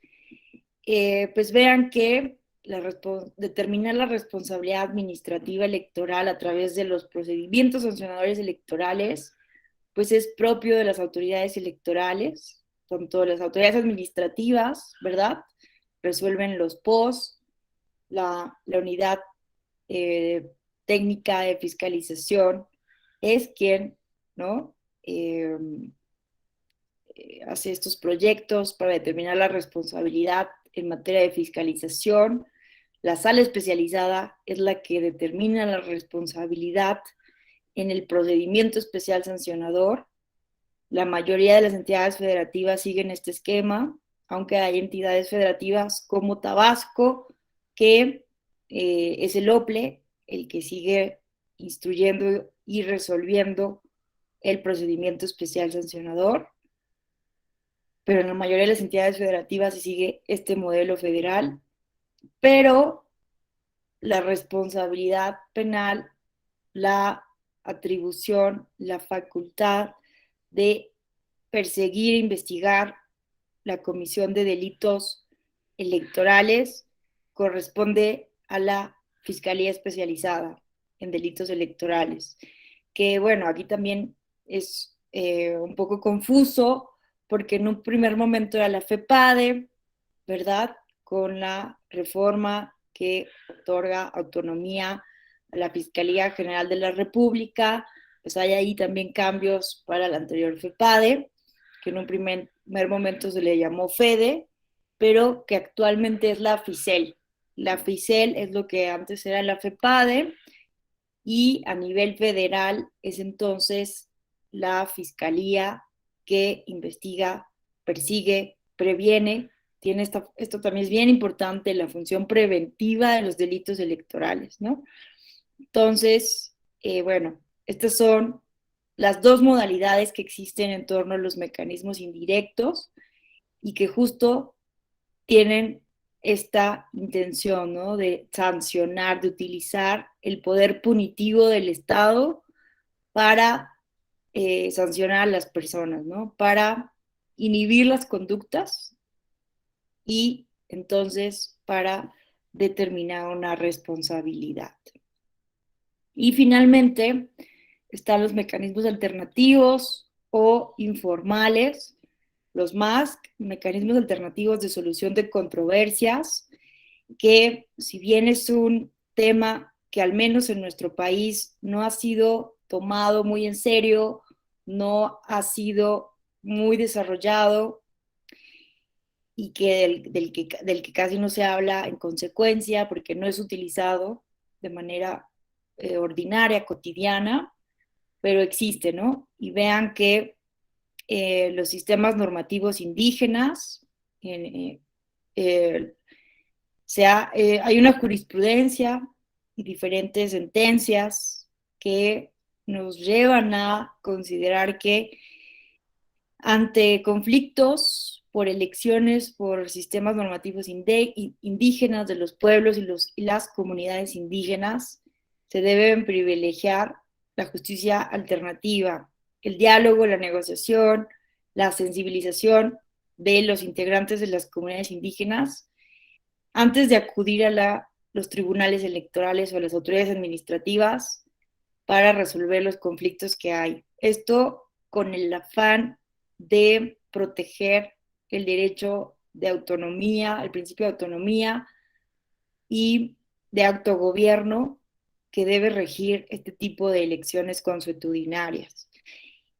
pues vean que determinar la responsabilidad administrativa electoral a través de los procedimientos sancionadores electorales, pues es propio de las autoridades electorales, tanto las autoridades administrativas, ¿verdad? Resuelven los POS, la unidad técnica de fiscalización es quien, ¿no? Hace estos proyectos para determinar la responsabilidad en materia de fiscalización. La sala especializada es la que determina la responsabilidad en el procedimiento especial sancionador. La mayoría de las entidades federativas siguen este esquema, aunque hay entidades federativas como Tabasco, que es el OPLE, el que sigue instruyendo y resolviendo el procedimiento especial sancionador, pero en la mayoría de las entidades federativas se sigue este modelo federal, pero la responsabilidad penal, la atribución, la facultad de perseguir e investigar la comisión de delitos electorales corresponde a la Fiscalía Especializada en Delitos Electorales, que bueno, aquí también es un poco confuso porque en un primer momento era la FEPADE, ¿verdad? Con la reforma que otorga autonomía a la Fiscalía General de la República, pues hay ahí también cambios para la anterior FEPADE, que en un primer momento se le llamó FEDE, pero que actualmente es la FICEL. La FICEL es lo que antes era la FEPADE y a nivel federal es entonces la Fiscalía que investiga, persigue, previene. Tiene esto también es bien importante, la función preventiva de los delitos electorales, ¿no? Entonces, bueno, estas son las dos modalidades que existen en torno a los mecanismos indirectos y que justo tienen esta intención, ¿no? De sancionar, de utilizar el poder punitivo del Estado para sancionar a las personas, ¿no? Para inhibir las conductas y entonces para determinar una responsabilidad. Y finalmente están los mecanismos alternativos o informales, los MASC, mecanismos alternativos de solución de controversias, que si bien es un tema que al menos en nuestro país no ha sido tomado muy en serio, no ha sido muy desarrollado y que del que casi no se habla en consecuencia porque no es utilizado de manera ordinaria, cotidiana, pero existe, ¿no? Y vean que los sistemas normativos indígenas, eh, hay una jurisprudencia y diferentes sentencias que nos llevan a considerar que ante conflictos por elecciones, por sistemas normativos indígenas de los pueblos y las comunidades indígenas, se deben privilegiar la justicia alternativa, el diálogo, la negociación, la sensibilización de los integrantes de las comunidades indígenas antes de acudir a los tribunales electorales o a las autoridades administrativas para resolver los conflictos que hay. Esto con el afán de proteger el derecho de autonomía, el principio de autonomía y de autogobierno que debe regir este tipo de elecciones consuetudinarias.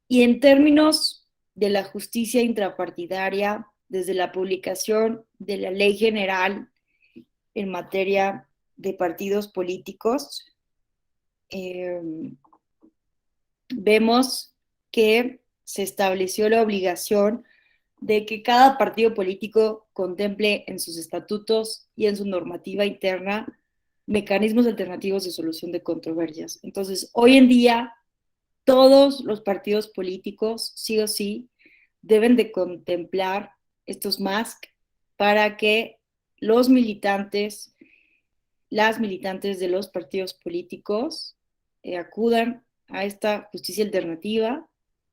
Y en términos de la justicia intrapartidaria, desde la publicación de la Ley General en materia de partidos políticos, vemos que se estableció la obligación de que cada partido político contemple en sus estatutos y en su normativa interna mecanismos alternativos de solución de controversias. Entonces, hoy en día, todos los partidos políticos, sí o sí, deben de contemplar estos MASC para que los militantes, las militantes de los partidos políticos acudan a esta justicia alternativa,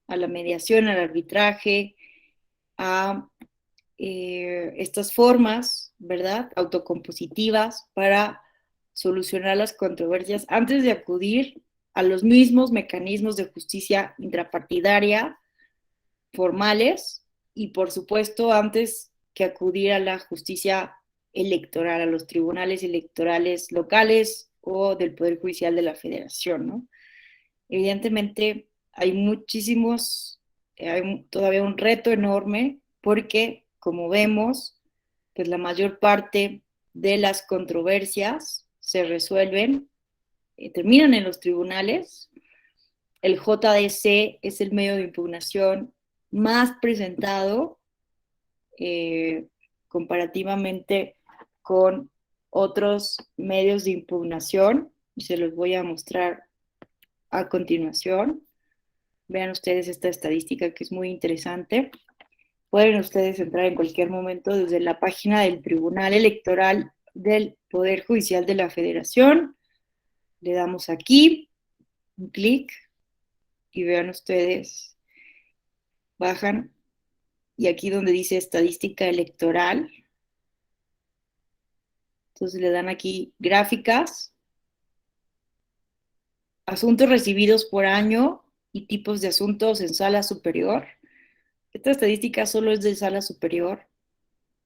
a la mediación, al arbitraje, a estas formas, ¿verdad?, autocompositivas para solucionar las controversias antes de acudir a los mismos mecanismos de justicia intrapartidaria formales y, por supuesto, antes que acudir a la justicia electoral, a los tribunales electorales locales o del Poder Judicial de la Federación, ¿no? Evidentemente hay todavía un reto enorme porque, como vemos, pues la mayor parte de las controversias se resuelven, terminan en los tribunales. El JDC es el medio de impugnación más presentado comparativamente con otros medios de impugnación, y se los voy a mostrar a continuación. Vean ustedes esta estadística que es muy interesante. Pueden ustedes entrar en cualquier momento desde la página del Tribunal Electoral del Poder Judicial de la Federación. Le damos aquí un clic y vean ustedes, bajan y aquí donde dice estadística electoral, entonces le dan aquí gráficas, asuntos recibidos por año y tipos de asuntos en sala superior. Esta estadística solo es de sala superior,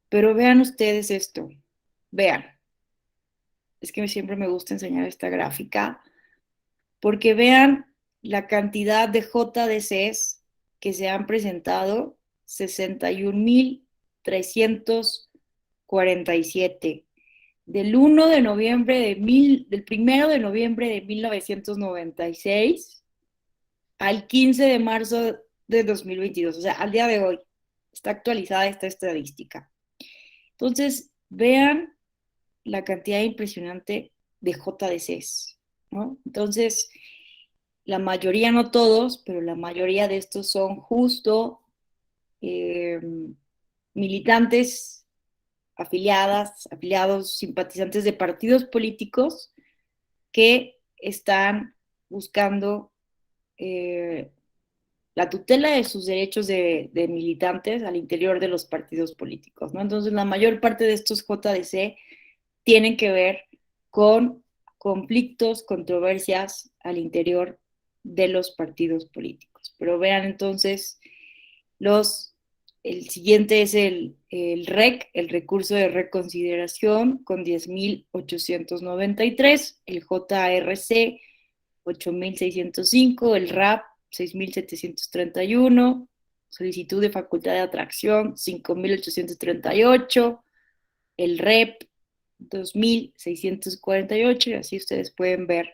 pero vean ustedes esto, vean, es que siempre me gusta enseñar esta gráfica, porque vean la cantidad de JDCs que se han presentado, 61,347. Del 1 de noviembre del 1 de noviembre de 1996 al 15 de marzo de 2022, o sea, al día de hoy, está actualizada esta estadística. Entonces, vean la cantidad impresionante de JDCs, ¿no? Entonces, la mayoría, no todos, pero la mayoría de estos son justo militantes, afiliados, simpatizantes de partidos políticos que están buscando la tutela de sus derechos de militantes al interior de los partidos políticos, ¿no? Entonces, la mayor parte de estos JDC tienen que ver con conflictos, controversias al interior de los partidos políticos. Pero vean entonces los El siguiente es el REC, el recurso de reconsideración, con 10.893, el JRC, 8.605, el RAP, 6.731, solicitud de facultad de atracción, 5.838, el REP, 2.648, y así ustedes pueden ver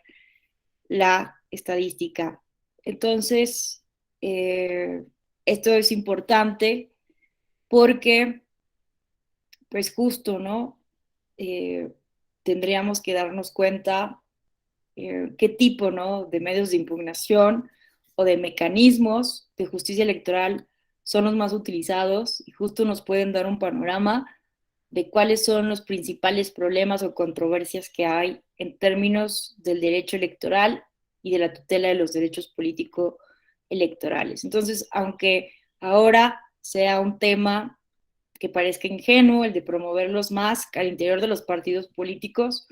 la estadística. Entonces, esto es importante porque, pues justo, ¿no? Tendríamos que darnos cuenta qué tipo, ¿no?, de medios de impugnación o de mecanismos de justicia electoral son los más utilizados, y justo nos pueden dar un panorama de cuáles son los principales problemas o controversias que hay en términos del derecho electoral y de la tutela de los derechos políticos electorales. Entonces, aunque ahora sea un tema que parezca ingenuo, el de promoverlos más al interior de los partidos políticos,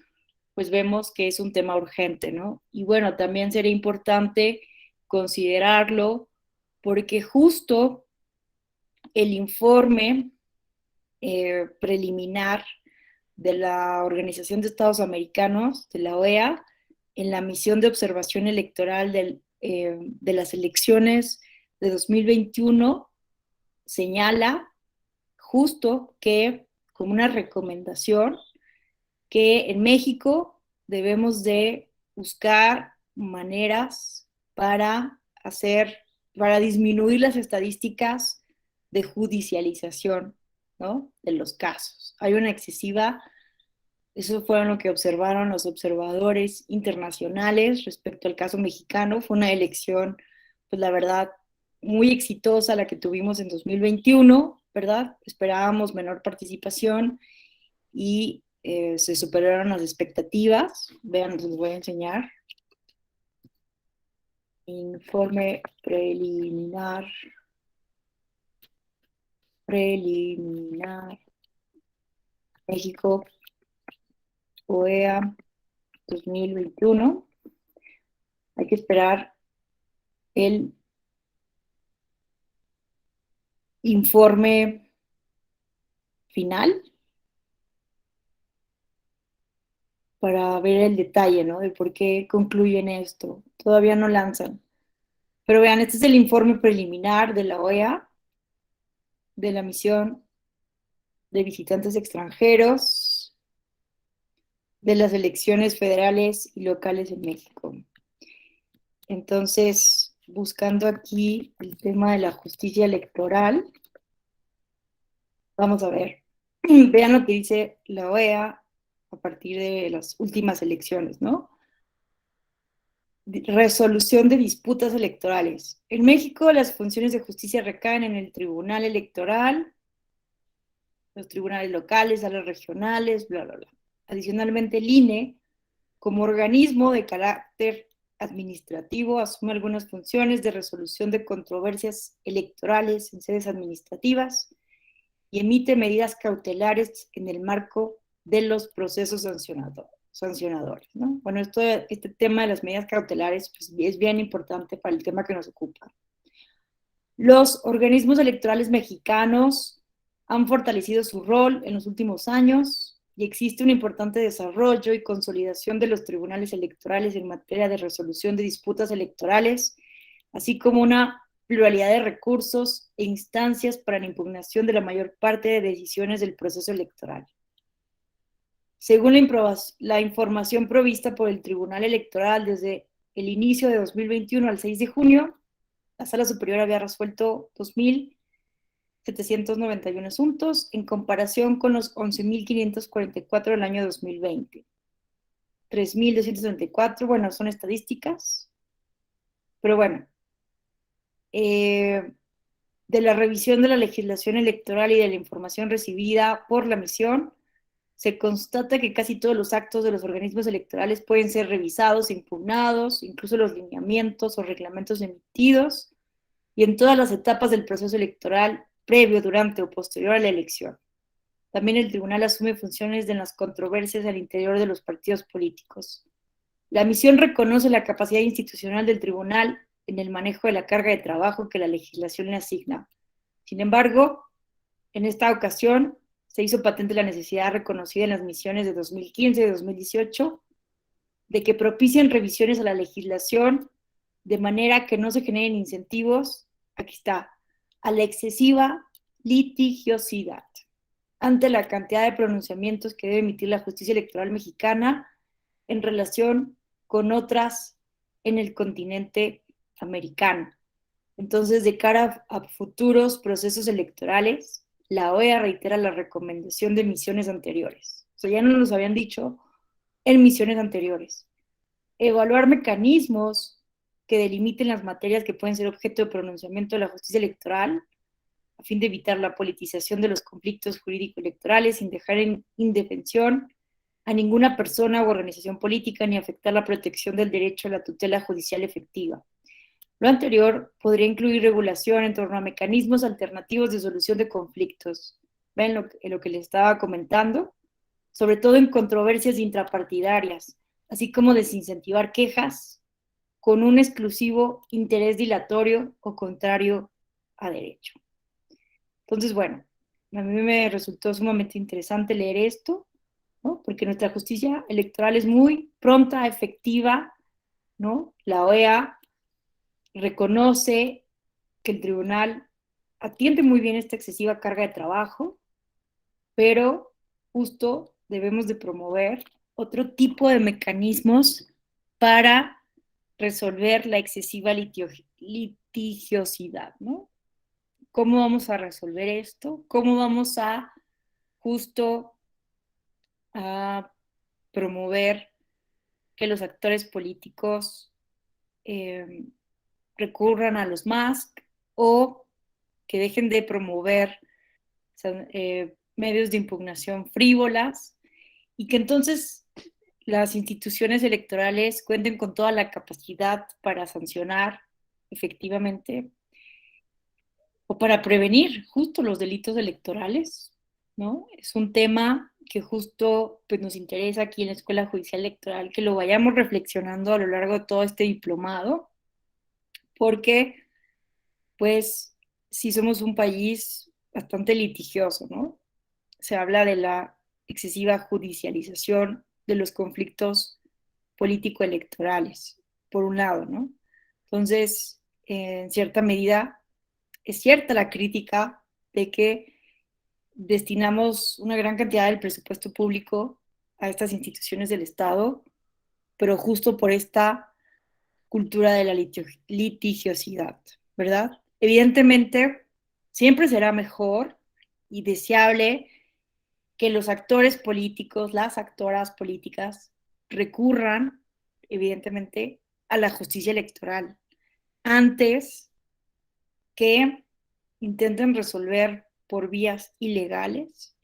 pues vemos que es un tema urgente, ¿no? Y bueno, también sería importante considerarlo porque justo el informe preliminar de la Organización de Estados Americanos, de la OEA, en la misión de observación electoral de las elecciones de 2021, señala justo que, como una recomendación, que en México debemos de buscar maneras para disminuir las estadísticas de judicialización, ¿no?, de los casos. Hay una excesiva, eso fue lo que observaron los observadores internacionales respecto al caso mexicano. Fue una elección, pues la verdad, muy exitosa la que tuvimos en 2021, ¿verdad? Esperábamos menor participación y se superaron las expectativas. Vean, les voy a enseñar. Informe preliminar. México, OEA 2021. Hay que esperar el informe final para ver el detalle, ¿no?, de por qué concluyen esto. Todavía no lanzan. Pero vean, este es el informe preliminar de la OEA, de la misión de visitantes extranjeros de las elecciones federales y locales en México. Entonces, buscando aquí el tema de la justicia electoral, vamos a ver. Vean lo que dice la OEA a partir de las últimas elecciones, ¿no? Resolución de disputas electorales. En México, las funciones de justicia recaen en el Tribunal Electoral, los tribunales locales, salas regionales, bla, bla, bla. Adicionalmente, el INE, como organismo de carácter administrativo, asume algunas funciones de resolución de controversias electorales en sedes administrativas y emite medidas cautelares en el marco de los procesos sancionadores, ¿no? Bueno, este tema de las medidas cautelares, pues, es bien importante para el tema que nos ocupa. Los organismos electorales mexicanos han fortalecido su rol en los últimos años y existe un importante desarrollo y consolidación de los tribunales electorales en materia de resolución de disputas electorales, así como una pluralidad de recursos e instancias para la impugnación de la mayor parte de decisiones del proceso electoral. Según la información provista por el Tribunal Electoral desde el inicio de 2021 al 6 de junio, la Sala Superior había resuelto 2.791 asuntos en comparación con los 11.544 del año 2020. 3.234, bueno, son estadísticas, pero bueno, de la revisión de la legislación electoral y de la información recibida por la misión, se constata que casi todos los actos de los organismos electorales pueden ser revisados, impugnados, incluso los lineamientos o reglamentos emitidos, y en todas las etapas del proceso electoral, previo, durante o posterior a la elección. También el tribunal asume funciones de las controversias al interior de los partidos políticos. La misión reconoce la capacidad institucional del tribunal en el manejo de la carga de trabajo que la legislación le asigna. Sin embargo, En esta ocasión se hizo patente la necesidad reconocida en las misiones de 2015 y 2018 de que propicien revisiones a la legislación de manera que no se generen incentivos, aquí está, a la excesiva litigiosidad ante la cantidad de pronunciamientos que debe emitir la justicia electoral mexicana en relación con otras en el continente americano. Entonces, de cara a futuros procesos electorales, la OEA reitera la recomendación de misiones anteriores. O sea, ya no nos habían dicho en misiones anteriores. Evaluar mecanismos que delimiten las materias que pueden ser objeto de pronunciamiento de la justicia electoral a fin de evitar la politización de los conflictos jurídico-electorales sin dejar en indefensión a ninguna persona u organización política ni afectar la protección del derecho a la tutela judicial efectiva. Lo anterior podría incluir regulación en torno a mecanismos alternativos de solución de conflictos. ¿Ven lo que les estaba comentando? Sobre todo en controversias intrapartidarias, así como desincentivar quejas con un exclusivo interés dilatorio o contrario a derecho. Entonces, bueno, a mí me resultó sumamente interesante leer esto, ¿no? Porque nuestra justicia electoral es muy pronta, efectiva, ¿no? La OEA reconoce que el tribunal atiende muy bien esta excesiva carga de trabajo, pero justo debemos de promover otro tipo de mecanismos para resolver la excesiva litigiosidad, ¿no? ¿Cómo vamos a resolver esto? ¿Cómo vamos a justo a promover que los actores políticos eh, recurran a los MASC o que dejen de promover medios de impugnación frívolas y que entonces las instituciones electorales cuenten con toda la capacidad para sancionar efectivamente o para prevenir justo los delitos electorales, ¿no? Es un tema que justo pues, nos interesa aquí en la Escuela Judicial Electoral, que lo vayamos reflexionando a lo largo de todo este diplomado, porque pues sí somos un país bastante litigioso, ¿no? Se habla de la excesiva judicialización de los conflictos político-electorales, por un lado, ¿no? Entonces, en cierta medida, es cierta la crítica de que destinamos una gran cantidad del presupuesto público a estas instituciones del Estado, pero justo por esta cultura de la litigiosidad, ¿verdad? Evidentemente, siempre será mejor y deseable que los actores políticos, las actoras políticas, recurran, evidentemente, a la justicia electoral antes que intenten resolver por vías ilegales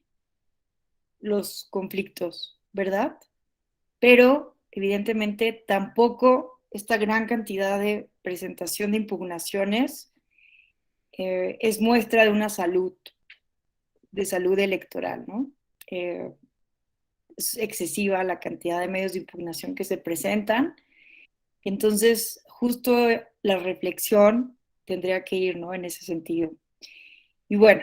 los conflictos, ¿verdad? Pero evidentemente tampoco esta gran cantidad de presentación de impugnaciones es muestra de salud electoral, ¿no? Es excesiva la cantidad de medios de impugnación que se presentan. Entonces, justo la reflexión tendría que ir, ¿no? En ese sentido. Y bueno,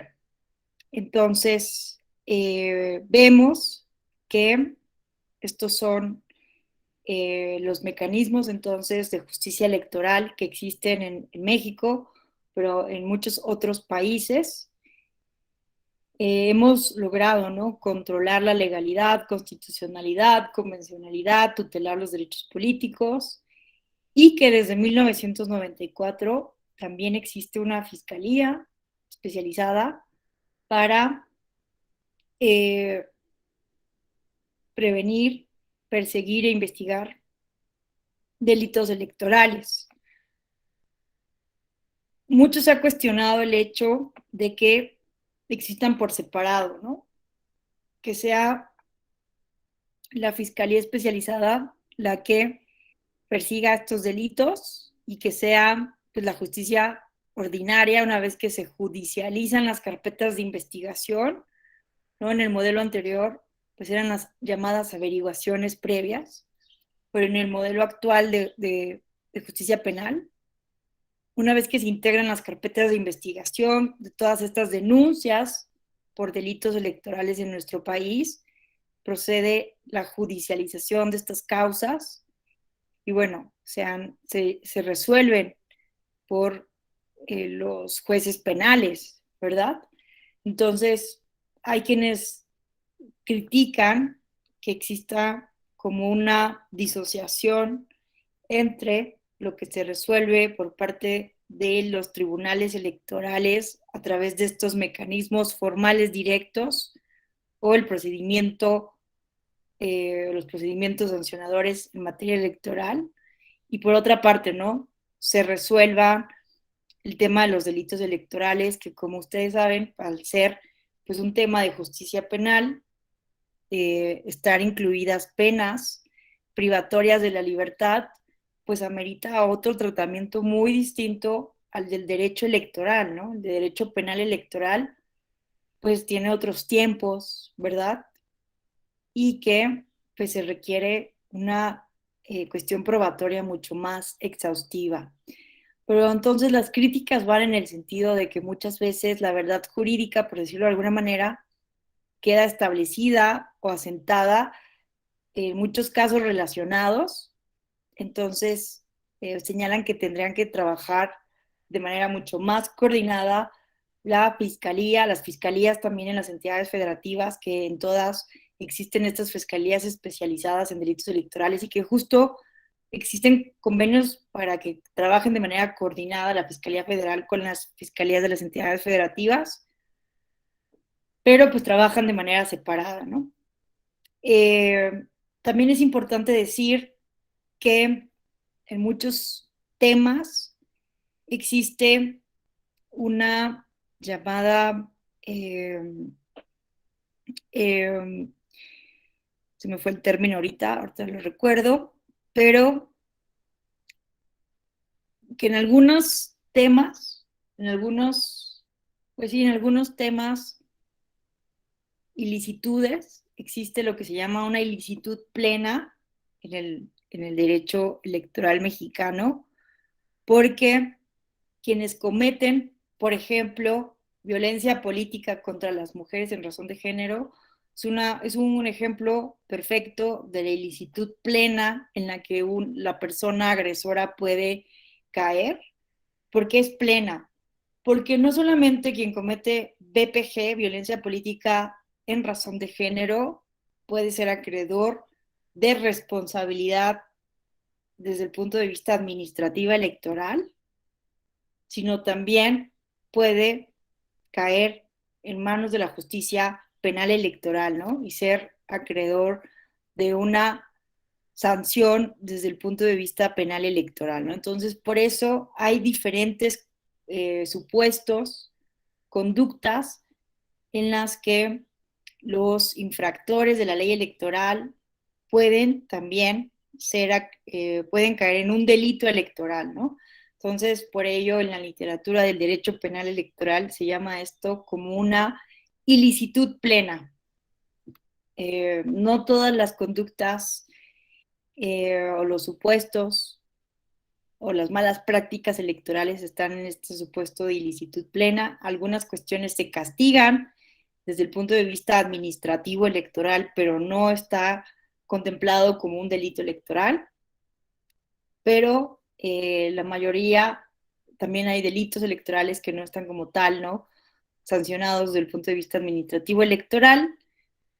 entonces vemos que estos son los mecanismos entonces de justicia electoral que existen en México, pero en muchos otros países. Hemos logrado, ¿no? Controlar la legalidad, constitucionalidad, convencionalidad, tutelar los derechos políticos y que desde 1994 también existe una fiscalía especializada para eh, prevenir, perseguir e investigar delitos electorales. Mucho se ha cuestionado el hecho de que existan por separado, ¿no? Que sea la fiscalía especializada la que persiga estos delitos y que sea pues, la justicia ordinaria una vez que se judicializan las carpetas de investigación, ¿no? En el modelo anterior pues eran las llamadas averiguaciones previas, pero en el modelo actual de justicia penal, una vez que se integran las carpetas de investigación de todas estas denuncias por delitos electorales en nuestro país, procede la judicialización de estas causas y bueno, se resuelven por los jueces penales, ¿verdad? Entonces, hay quienes critican que exista como una disociación entre lo que se resuelve por parte de los tribunales electorales a través de estos mecanismos formales directos o el procedimiento, los procedimientos sancionadores en materia electoral, y por otra parte, ¿no? Se resuelva el tema de los delitos electorales, que como ustedes saben, al ser pues un tema de justicia penal, estar incluidas penas privatorias de la libertad, pues amerita otro tratamiento muy distinto al del derecho electoral, ¿no? El de derecho penal electoral, pues tiene otros tiempos, ¿verdad? Y que pues se requiere una cuestión probatoria mucho más exhaustiva. Pero entonces las críticas van en el sentido de que muchas veces la verdad jurídica, por decirlo de alguna manera, queda establecida o asentada en muchos casos relacionados. Entonces señalan que tendrían que trabajar de manera mucho más coordinada la fiscalía, las fiscalías también en las entidades federativas, que en todas existen estas fiscalías especializadas en delitos electorales y que justo existen convenios para que trabajen de manera coordinada la Fiscalía Federal con las fiscalías de las entidades federativas, pero pues trabajan de manera separada, ¿no? También es importante decir que en muchos temas existe una llamada, eh, eh, se me fue el término ahorita lo recuerdo, pero que en algunos temas, en algunos, pues sí, en algunos temas, ilicitudes, existe lo que se llama una ilicitud plena en el derecho electoral mexicano, porque quienes cometen, por ejemplo, violencia política contra las mujeres en razón de género, es un ejemplo perfecto de la ilicitud plena en la que la persona agresora puede caer. ¿Por qué es plena? Porque no solamente quien comete BPG, violencia política en razón de género, puede ser acreedor de responsabilidad desde el punto de vista administrativa electoral, sino también puede caer en manos de la justicia penal electoral, ¿no? Y ser acreedor de una sanción desde el punto de vista penal electoral, ¿no? Entonces, por eso hay diferentes supuestos, conductas en las que los infractores de la ley electoral pueden también pueden caer en un delito electoral, ¿no? Entonces, por ello, en la literatura del derecho penal electoral se llama esto como una ilicitud plena. No todas las conductas o los supuestos o las malas prácticas electorales están en este supuesto de ilicitud plena. Algunas cuestiones se castigan desde el punto de vista administrativo electoral, pero no está contemplado como un delito electoral. Pero la mayoría, también hay delitos electorales que no están como tal, ¿no? Sancionados desde el punto de vista administrativo electoral,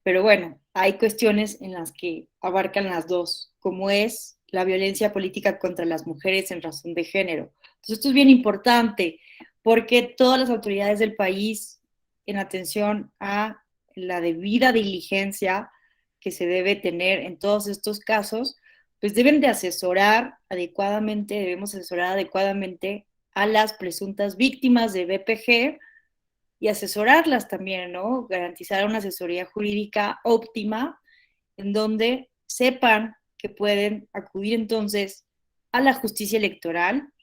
pero bueno, hay cuestiones en las que abarcan las dos, como es la violencia política contra las mujeres en razón de género. Entonces, esto es bien importante porque todas las autoridades del país, en atención a la debida diligencia que se debe tener en todos estos casos, pues deben de asesorar adecuadamente, debemos asesorar adecuadamente a las presuntas víctimas de BPG y asesorarlas también, ¿no? Garantizar una asesoría jurídica óptima en donde sepan que pueden acudir entonces a la justicia electoral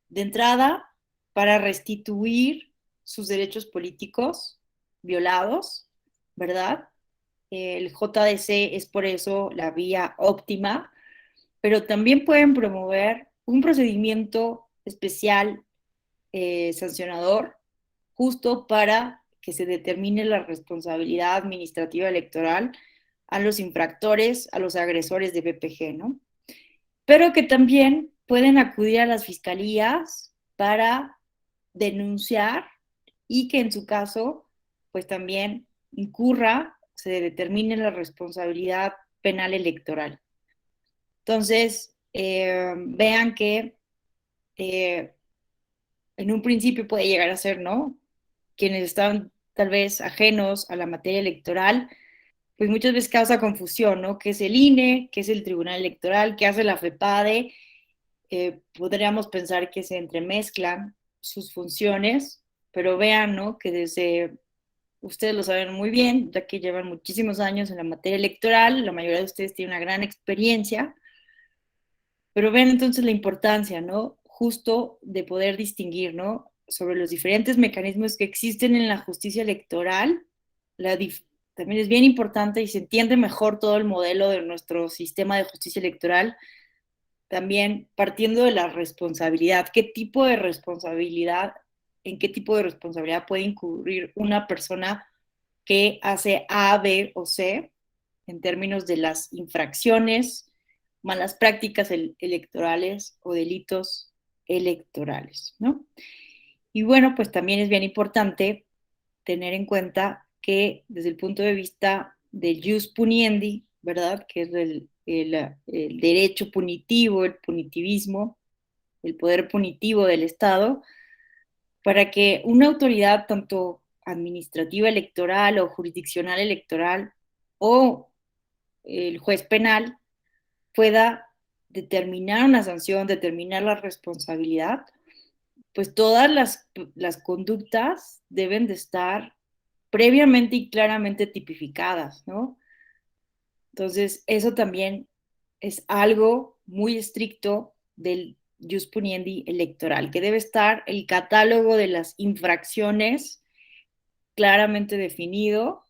de entrada para restituir sus derechos políticos violados, ¿verdad? El JDC es por eso la vía óptima, pero también pueden promover un procedimiento especial sancionador justo para que se determine la responsabilidad administrativa electoral a los infractores, a los agresores de BPG, ¿no? Pero que también pueden acudir a las fiscalías para denunciar y que en su caso, pues también incurra, se determine la responsabilidad penal electoral. Entonces, vean que en un principio puede llegar a ser, ¿no? Quienes están tal vez ajenos a la materia electoral, pues muchas veces causa confusión, ¿no? ¿Qué es el INE? ¿Qué es el Tribunal Electoral? ¿Qué hace la FEPADE? Podríamos pensar que se entremezclan sus funciones, pero vean, ¿no? Que desde, ustedes lo saben muy bien, ya que llevan muchísimos años en la materia electoral, la mayoría de ustedes tienen una gran experiencia, pero vean entonces la importancia, ¿no? Justo de poder distinguir, ¿no? Sobre los diferentes mecanismos que existen en la justicia electoral, también es bien importante y se entiende mejor todo el modelo de nuestro sistema de justicia electoral, también partiendo de la responsabilidad, qué tipo de responsabilidad, en qué tipo de responsabilidad puede incurrir una persona que hace A, B o C en términos de las infracciones, malas prácticas electorales o delitos electorales, ¿no? Y bueno, pues también es bien importante tener en cuenta que desde el punto de vista del jus puniendi, ¿verdad? Que es el derecho punitivo, el punitivismo, el poder punitivo del Estado, para que una autoridad tanto administrativa electoral o jurisdiccional electoral o el juez penal pueda determinar una sanción, determinar la responsabilidad, pues todas las conductas deben de estar previamente y claramente tipificadas, ¿no? Entonces, eso también es algo muy estricto del jus puniendi electoral, que debe estar el catálogo de las infracciones claramente definido,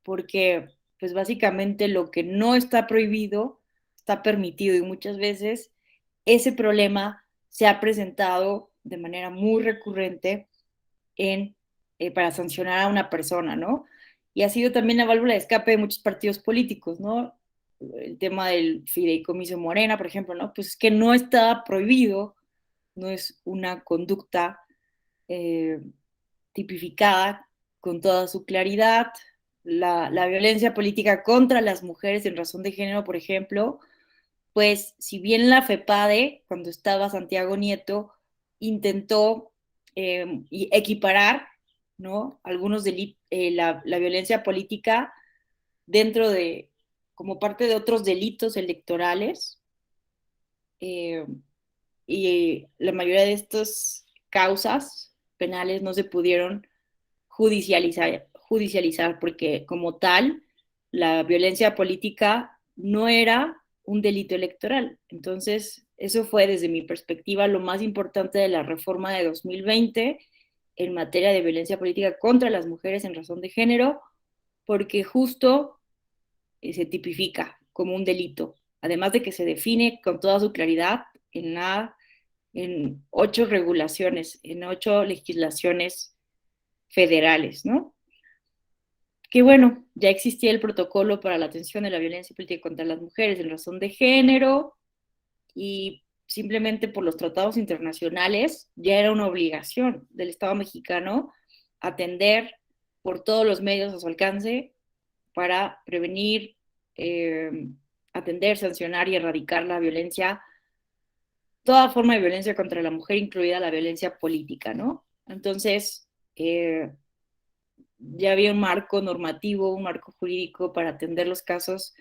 porque pues básicamente lo que no está prohibido está permitido y muchas veces ese problema se ha presentado de manera muy recurrente para sancionar a una persona, ¿no? Y ha sido también la válvula de escape de muchos partidos políticos, ¿no? El tema del fideicomiso Morena, por ejemplo, ¿no? Pues es que no está prohibido, no es una conducta eh, tipificada con toda su claridad. La violencia política contra las mujeres en razón de género, por ejemplo, pues si bien la FEPADE, cuando estaba Santiago Nieto, intentó equiparar, ¿no? Algunos delitos, la violencia política dentro de, como parte de otros delitos electorales, eh, y la mayoría de estas causas penales no se pudieron judicializar porque como tal, la violencia política no era un delito electoral. Entonces, eso fue desde mi perspectiva lo más importante de la reforma de 2020 en materia de violencia política contra las mujeres en razón de género, porque justo se tipifica como un delito, además de que se define con toda su claridad en 8 regulaciones, en 8 legislaciones federales, ¿no? Que bueno, ya existía el protocolo para la atención de la violencia política contra las mujeres en razón de género y simplemente por los tratados internacionales ya era una obligación del Estado mexicano atender por todos los medios a su alcance para prevenir, eh, atender, sancionar y erradicar la violencia, toda forma de violencia contra la mujer, incluida la violencia política, ¿no? Entonces, ya había un marco normativo, un marco jurídico para atender los casos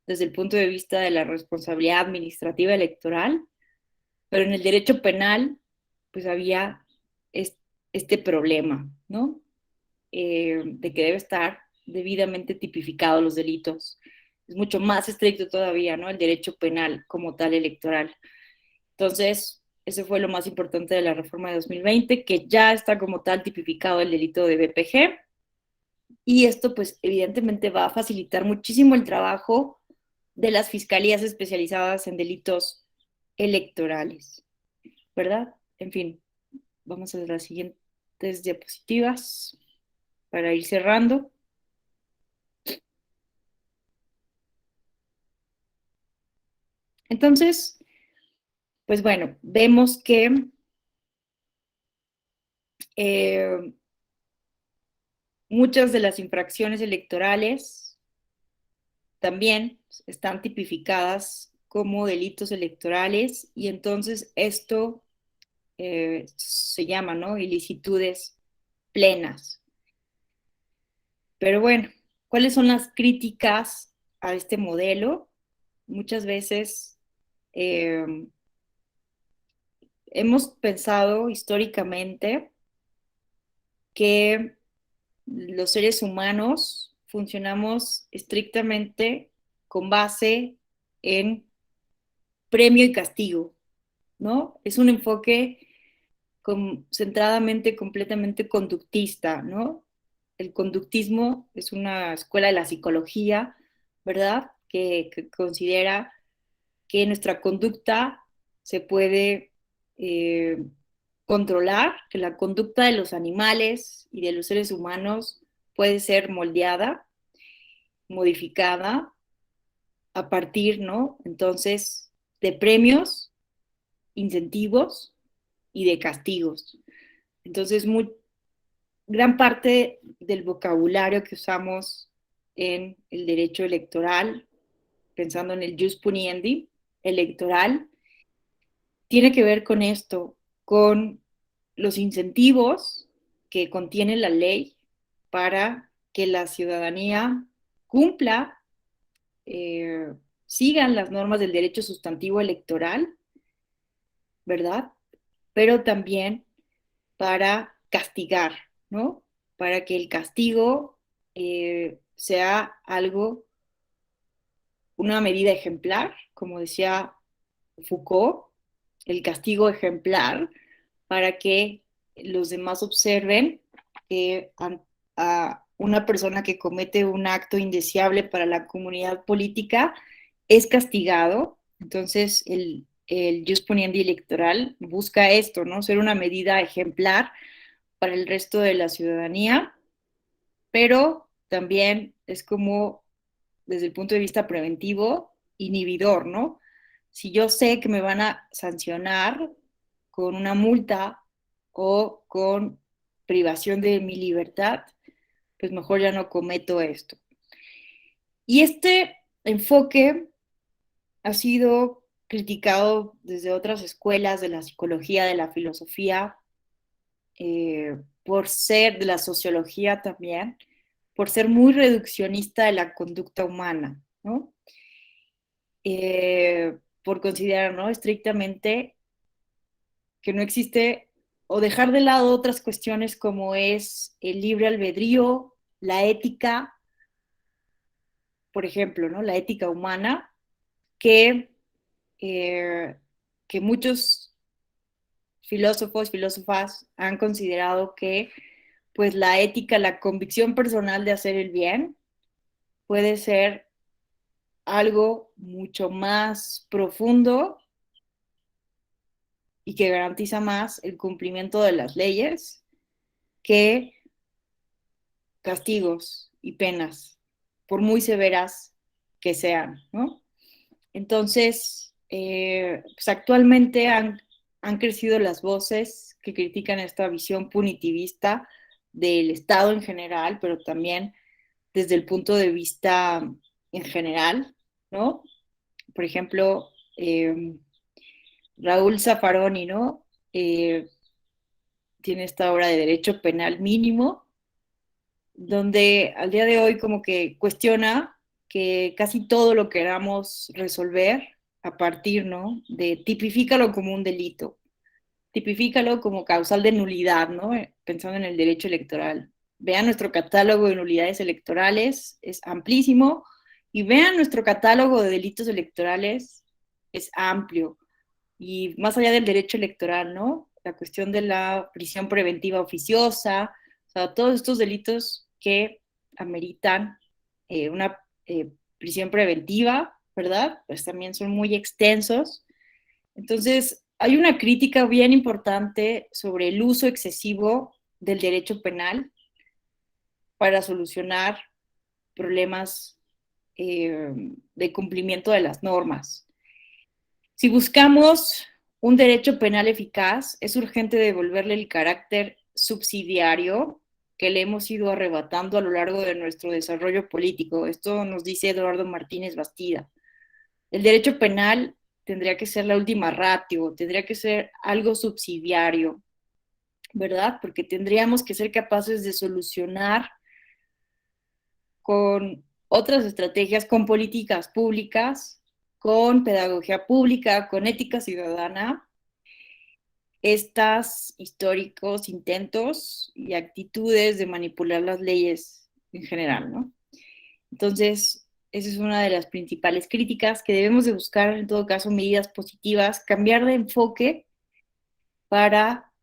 desde el punto de vista de la responsabilidad administrativa electoral, pero en el derecho penal, pues había este problema, ¿no? De que debe estar debidamente tipificados los delitos. Es mucho más estricto todavía, ¿no? El derecho penal como tal electoral. Entonces, eso fue lo más importante de la reforma de 2020, que ya está como tal tipificado el delito de BPG. Y esto, pues, evidentemente va a facilitar muchísimo el trabajo de las fiscalías especializadas en delitos electorales, ¿verdad? En fin, vamos a las siguientes diapositivas. para ir cerrando. Entonces, pues bueno, vemos que muchas de las infracciones electorales también están tipificadas como delitos electorales y entonces esto se llama, ¿no? Ilicitudes plenas. Pero bueno, ¿cuáles son las críticas a este modelo? Muchas veces hemos pensado históricamente que los seres humanos funcionamos estrictamente con base en premio y castigo, ¿no? Es un enfoque centradamente, completamente conductista, ¿no? El conductismo es una escuela de la psicología, ¿verdad? Que considera que nuestra conducta se puede eh, controlar, que la conducta de los animales y de los seres humanos puede ser moldeada, modificada a partir, ¿no? Entonces, de premios, incentivos y de castigos. Entonces, gran parte del vocabulario que usamos en el derecho electoral, pensando en el jus puniendi electoral, tiene que ver con esto, con los incentivos que contiene la ley para que la ciudadanía cumpla, eh, sigan las normas del derecho sustantivo electoral, ¿verdad? Pero también para castigar, ¿no? Para que el castigo sea algo, una medida ejemplar, como decía Foucault, el castigo ejemplar, para que los demás observen que a una persona que comete un acto indeseable para la comunidad política es castigado. Entonces, el jus puniendi electoral busca esto, ¿no? Ser una medida ejemplar para el resto de la ciudadanía, pero también es como, desde el punto de vista preventivo, inhibidor, ¿no? Si yo sé que me van a sancionar con una multa o con privación de mi libertad, pues mejor ya no cometo esto. Y este enfoque ha sido criticado desde otras escuelas de la psicología, de la filosofía, por ser, de la sociología también, por ser muy reduccionista de la conducta humana, ¿no? Por considerar, ¿no? Estrictamente que no existe o dejar de lado otras cuestiones como es el libre albedrío, la ética, por ejemplo, ¿no? La ética humana, que, eh, que muchos filósofos, filósofas han considerado que pues la ética, la convicción personal de hacer el bien puede ser algo mucho más profundo y que garantiza más el cumplimiento de las leyes que castigos y penas, por muy severas que sean, ¿no? Entonces, pues actualmente han crecido las voces que critican esta visión punitivista del Estado en general, pero también desde el punto de vista en general, ¿no? Por ejemplo, Raúl Zaffaroni, ¿no? Tiene esta obra de Derecho Penal Mínimo, donde al día de hoy como que cuestiona que casi todo lo queramos resolver a partir, ¿no? De tipifícalo como un delito, tipifícalo como causal de nulidad, ¿no? Pensando en el derecho electoral. Vean nuestro catálogo de nulidades electorales, es amplísimo, y vean nuestro catálogo de delitos electorales, es amplio. Y más allá del derecho electoral, ¿no? La cuestión de la prisión preventiva oficiosa, o sea, todos estos delitos que ameritan una prisión preventiva, ¿verdad? Pues también son muy extensos. Entonces, hay una crítica bien importante sobre el uso excesivo del derecho penal para solucionar problemas de cumplimiento de las normas. Si buscamos un derecho penal eficaz, es urgente devolverle el carácter subsidiario que le hemos ido arrebatando a lo largo de nuestro desarrollo político. Esto nos dice Eduardo Martínez Bastida. El derecho penal tendría que ser la última ratio, tendría que ser algo subsidiario, ¿verdad? Porque tendríamos que ser capaces de solucionar con otras estrategias, con políticas públicas, con pedagogía pública, con ética ciudadana, estos históricos intentos y actitudes de manipular las leyes en general, ¿no? Entonces, esa es una de las principales críticas, que debemos de buscar, en todo caso, medidas positivas, cambiar de enfoque para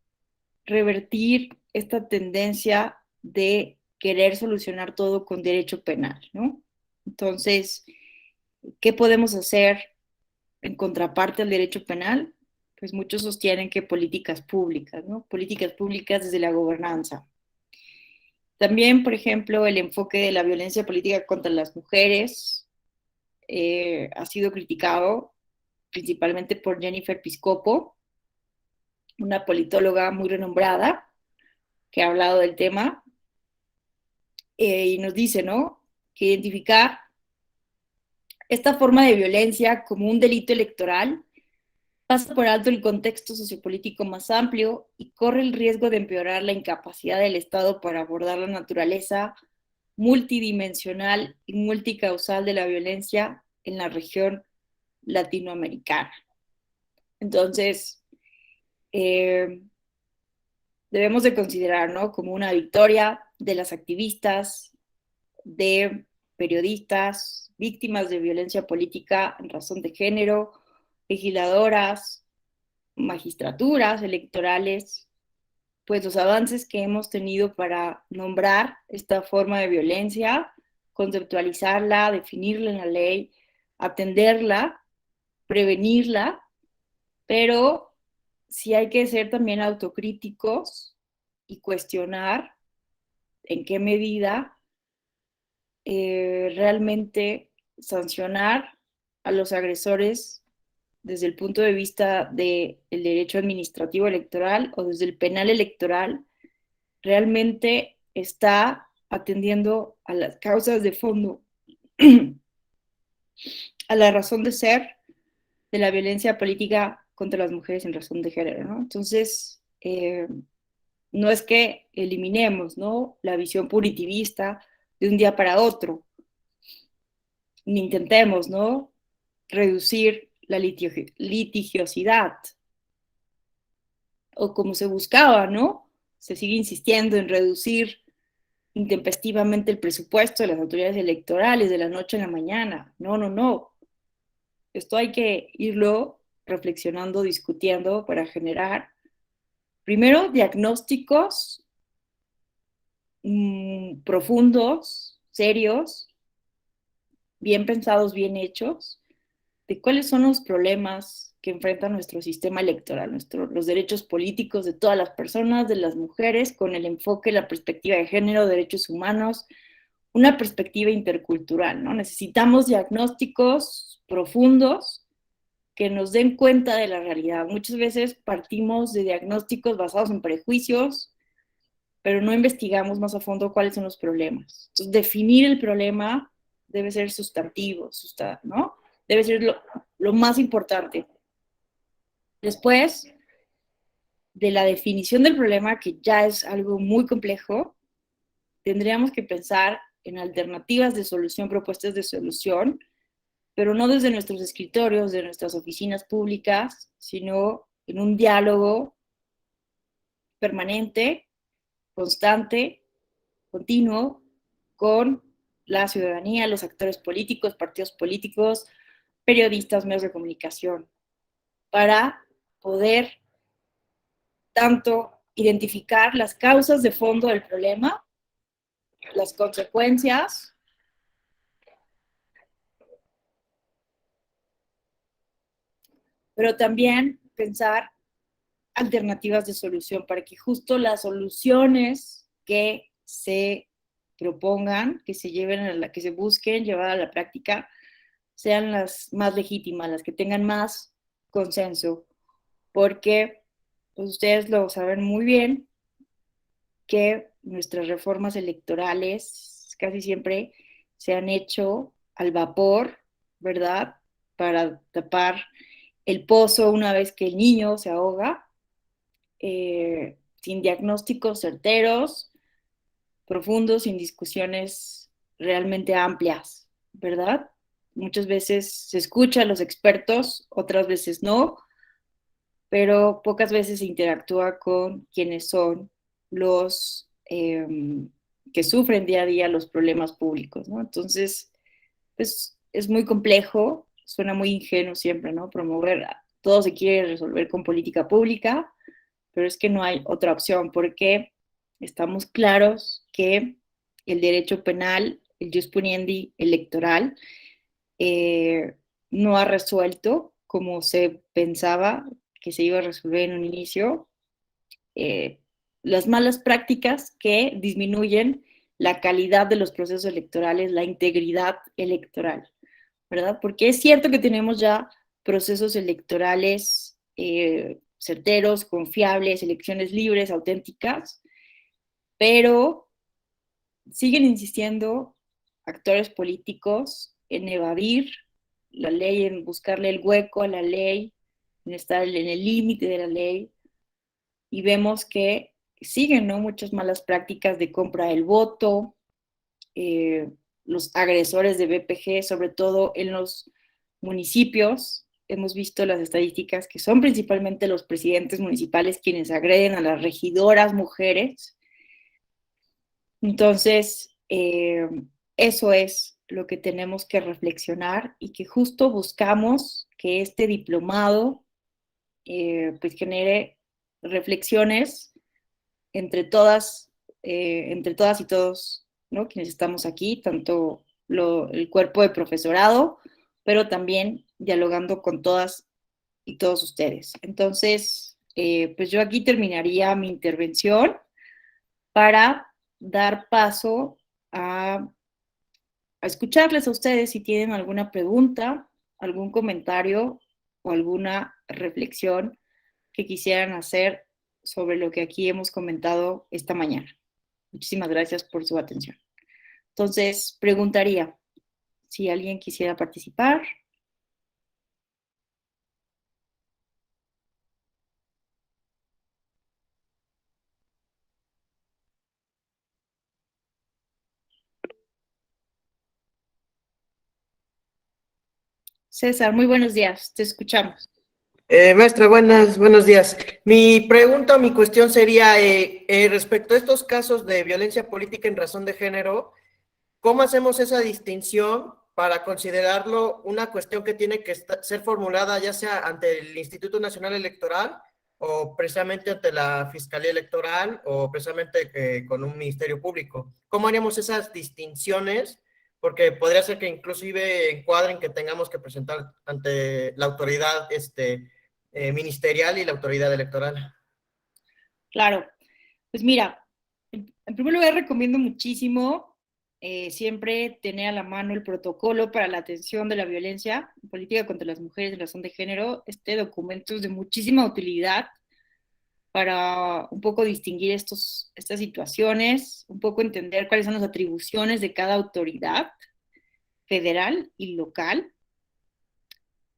revertir esta tendencia de querer solucionar todo con derecho penal, ¿no? Entonces, ¿qué podemos hacer en contraparte al derecho penal? Pues muchos sostienen que políticas públicas, ¿no? Políticas públicas desde la gobernanza. También, por ejemplo, el enfoque de la violencia política contra las mujeres ha sido criticado principalmente por Jennifer Piscopo, una politóloga muy renombrada que ha hablado del tema, y nos dice, ¿no?, que identificar esta forma de violencia como un delito electoral pasa por alto el contexto sociopolítico más amplio y corre el riesgo de empeorar la incapacidad del Estado para abordar la naturaleza multidimensional y multicausal de la violencia en la región latinoamericana. Entonces, debemos de considerar, ¿no?, como una victoria de las activistas, de periodistas, víctimas de violencia política en razón de género, legisladoras, magistraturas electorales, pues los avances que hemos tenido para nombrar esta forma de violencia, conceptualizarla, definirla en la ley, atenderla, prevenirla, pero sí hay que ser también autocríticos y cuestionar en qué medida realmente sancionar a los agresores desde el punto de vista del derecho administrativo electoral o desde el penal electoral realmente está atendiendo a las causas de fondo, a la razón de ser de la violencia política contra las mujeres en razón de género, ¿no? Entonces, no es que eliminemos, ¿no?, la visión punitivista de un día para otro, ni intentemos, ¿no?, reducir la litigiosidad, o como se buscaba, ¿no? Se sigue insistiendo en reducir intempestivamente el presupuesto de las autoridades electorales de la noche a la mañana. No, no, no. Esto hay que irlo reflexionando, discutiendo para generar, primero, diagnósticos profundos, serios, bien pensados, bien hechos, de cuáles son los problemas que enfrenta nuestro sistema electoral, los derechos políticos de todas las personas, de las mujeres, con el enfoque, la perspectiva de género, derechos humanos, una perspectiva intercultural, ¿no? Necesitamos diagnósticos profundos que nos den cuenta de la realidad. Muchas veces partimos de diagnósticos basados en prejuicios, pero no investigamos más a fondo cuáles son los problemas. Entonces, definir el problema debe ser sustantivo, ¿no? Debe ser lo más importante. Después de la definición del problema, que ya es algo muy complejo, tendríamos que pensar en alternativas de solución, propuestas de solución, pero no desde nuestros escritorios, de nuestras oficinas públicas, sino en un diálogo permanente, constante, continuo, con la ciudadanía, los actores políticos, partidos políticos, periodistas, medios de comunicación, para poder tanto identificar las causas de fondo del problema, las consecuencias, pero también pensar alternativas de solución para que justo las soluciones que se propongan, que se lleven que se busquen llevar a la práctica, sean las más legítimas, las que tengan más consenso, porque pues, ustedes lo saben muy bien que nuestras reformas electorales casi siempre se han hecho al vapor, ¿verdad? Para tapar el pozo una vez que el niño se ahoga, sin diagnósticos certeros, profundos, sin discusiones realmente amplias, ¿verdad? Muchas veces se escucha a los expertos, otras veces no, pero pocas veces se interactúa con quienes son los que sufren día a día los problemas públicos, ¿no? Entonces, pues es muy complejo, suena muy ingenuo siempre, ¿no? Promover, todo se quiere resolver con política pública, pero es que no hay otra opción porque estamos claros que el derecho penal, el jus puniendi electoral, eh, no ha resuelto como se pensaba que se iba a resolver en un inicio, eh, las malas prácticas que disminuyen la calidad de los procesos electorales, la integridad electoral, ¿verdad? Porque es cierto que tenemos ya procesos electorales certeros, confiables, elecciones libres, auténticas, pero siguen insistiendo actores políticos en evadir la ley, en buscarle el hueco a la ley, en estar en el límite de la ley, y vemos que siguen, ¿no? Muchas malas prácticas de compra del voto, los agresores de BPG, sobre todo en los municipios. Hemos visto las estadísticas que son principalmente los presidentes municipales quienes agreden a las regidoras mujeres. Entonces, eso es lo que tenemos que reflexionar y que justo buscamos que este diplomado pues genere reflexiones entre todas y todos, ¿no? Quienes estamos aquí, tanto el cuerpo de profesorado, pero también dialogando con todas y todos ustedes. Entonces, pues yo aquí terminaría mi intervención para dar paso a escucharles a ustedes si tienen alguna pregunta, algún comentario o alguna reflexión que quisieran hacer sobre lo que aquí hemos comentado esta mañana. Muchísimas gracias por su atención. Entonces, preguntaría si alguien quisiera participar. César, muy buenos días, te escuchamos. Maestra, buenos días. Mi pregunta o mi cuestión sería respecto a estos casos de violencia política en razón de género, ¿cómo hacemos esa distinción para considerarlo una cuestión que tiene que ser formulada ya sea ante el Instituto Nacional Electoral o precisamente ante la Fiscalía Electoral o precisamente con un Ministerio Público? ¿Cómo haríamos esas distinciones? Porque podría ser que inclusive encuadren que tengamos que presentar ante la autoridad ministerial y la autoridad electoral. Claro, pues mira, en primer lugar recomiendo muchísimo siempre tener a la mano el protocolo para la atención de la violencia política contra las mujeres en razón de género. Este documento es de muchísima utilidad para un poco distinguir estas situaciones, un poco entender cuáles son las atribuciones de cada autoridad federal y local.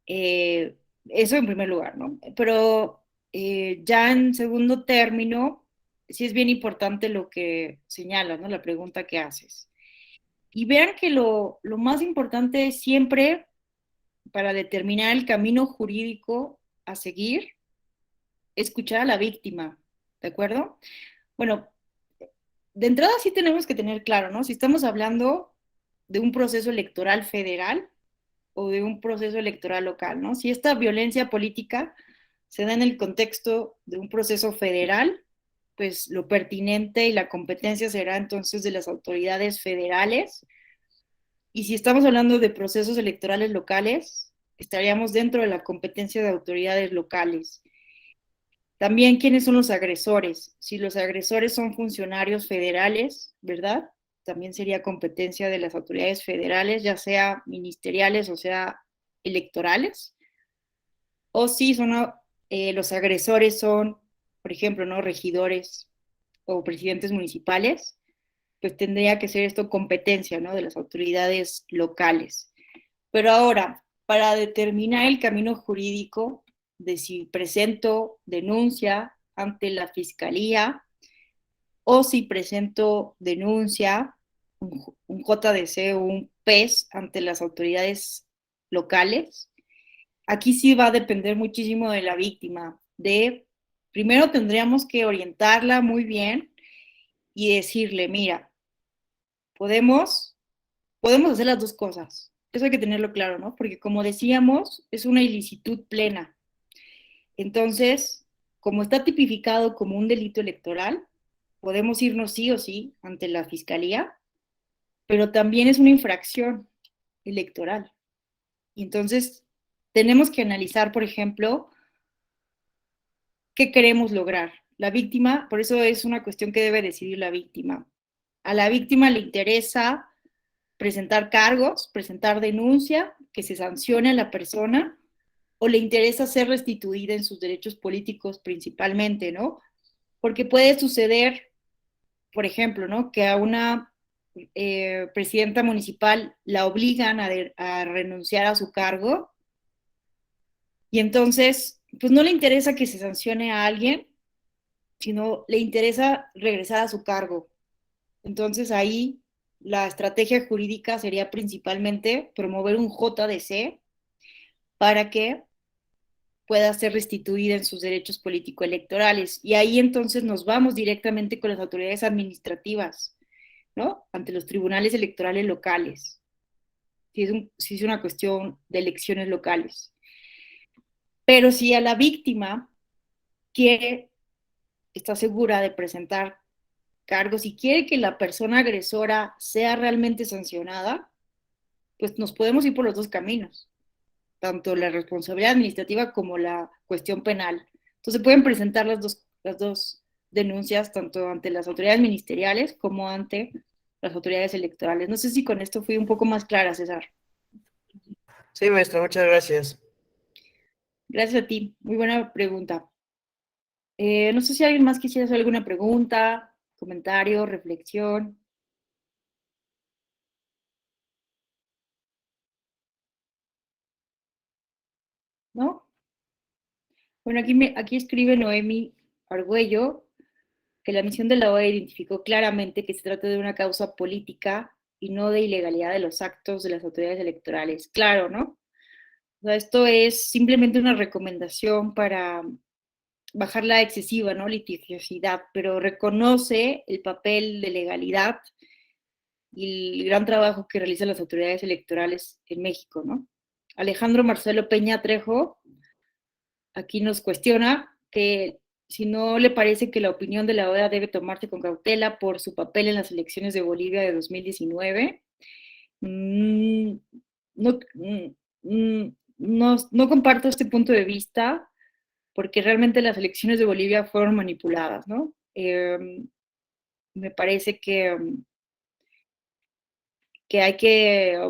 Eso en primer lugar, ¿no? Pero ya en segundo término, sí es bien importante lo que señalas, ¿no? La pregunta que haces. Y vean que lo más importante es siempre para determinar el camino jurídico a seguir, escuchar a la víctima, ¿de acuerdo? Bueno, de entrada sí tenemos que tener claro, ¿no? Si estamos hablando de un proceso electoral federal o de un proceso electoral local, ¿no? Si esta violencia política se da en el contexto de un proceso federal, pues lo pertinente y la competencia será entonces de las autoridades federales. Y si estamos hablando de procesos electorales locales, estaríamos dentro de la competencia de autoridades locales. También, ¿quiénes son los agresores? Si los agresores son funcionarios federales, ¿verdad? también sería competencia de las autoridades federales, ya sea ministeriales o sea electorales. O si son, los agresores son, por ejemplo, ¿no? Regidores o presidentes municipales, pues tendría que ser esto competencia, ¿no? De las autoridades locales. Pero ahora, para determinar el camino jurídico de si presento denuncia ante la fiscalía o si presento denuncia, un JDC o un PES ante las autoridades locales, aquí sí va a depender muchísimo de la víctima. Primero tendríamos que orientarla muy bien y decirle, mira, podemos hacer las dos cosas. Eso hay que tenerlo claro, ¿no? Porque como decíamos, es una ilicitud plena. Entonces, como está tipificado como un delito electoral, podemos irnos sí o sí ante la fiscalía, pero también es una infracción electoral. Y entonces, tenemos que analizar, por ejemplo, qué queremos lograr. La víctima, por eso es una cuestión que debe decidir la víctima. A la víctima le interesa presentar cargos, presentar denuncia, que se sancione a la persona, o le interesa ser restituida en sus derechos políticos principalmente, ¿no? Porque puede suceder, por ejemplo, ¿no? Que a una presidenta municipal la obligan a renunciar a su cargo y entonces, pues no le interesa que se sancione a alguien, sino le interesa regresar a su cargo. Entonces ahí la estrategia jurídica sería principalmente promover un JDC para que pueda ser restituida en sus derechos político-electorales. Y ahí entonces nos vamos directamente con las autoridades administrativas, ¿no? Ante los tribunales electorales locales, si es una cuestión de elecciones locales. Pero si a la víctima quiere, está segura de presentar cargos y quiere que la persona agresora sea realmente sancionada, pues nos podemos ir por los dos caminos, tanto la responsabilidad administrativa como la cuestión penal. Entonces pueden presentar las dos denuncias tanto ante las autoridades ministeriales como ante las autoridades electorales. No sé si con esto fui un poco más clara, César. Sí, maestra, muchas gracias. Gracias a ti. Muy buena pregunta. No sé si alguien más quisiera hacer alguna pregunta, comentario, reflexión. ¿No? Bueno, aquí escribe Noemi Argüello que la misión de la OEA identificó claramente que se trata de una causa política y no de ilegalidad de los actos de las autoridades electorales. Claro, ¿no? O sea, esto es simplemente una recomendación para bajar la excesiva, ¿no? Litigiosidad, pero reconoce el papel de legalidad y el gran trabajo que realizan las autoridades electorales en México, ¿no? Alejandro Marcelo Peña Trejo aquí nos cuestiona que si no le parece que la opinión de la OEA debe tomarse con cautela por su papel en las elecciones de Bolivia de 2019. No, no comparto este punto de vista porque realmente las elecciones de Bolivia fueron manipuladas, ¿no? Me parece que hay que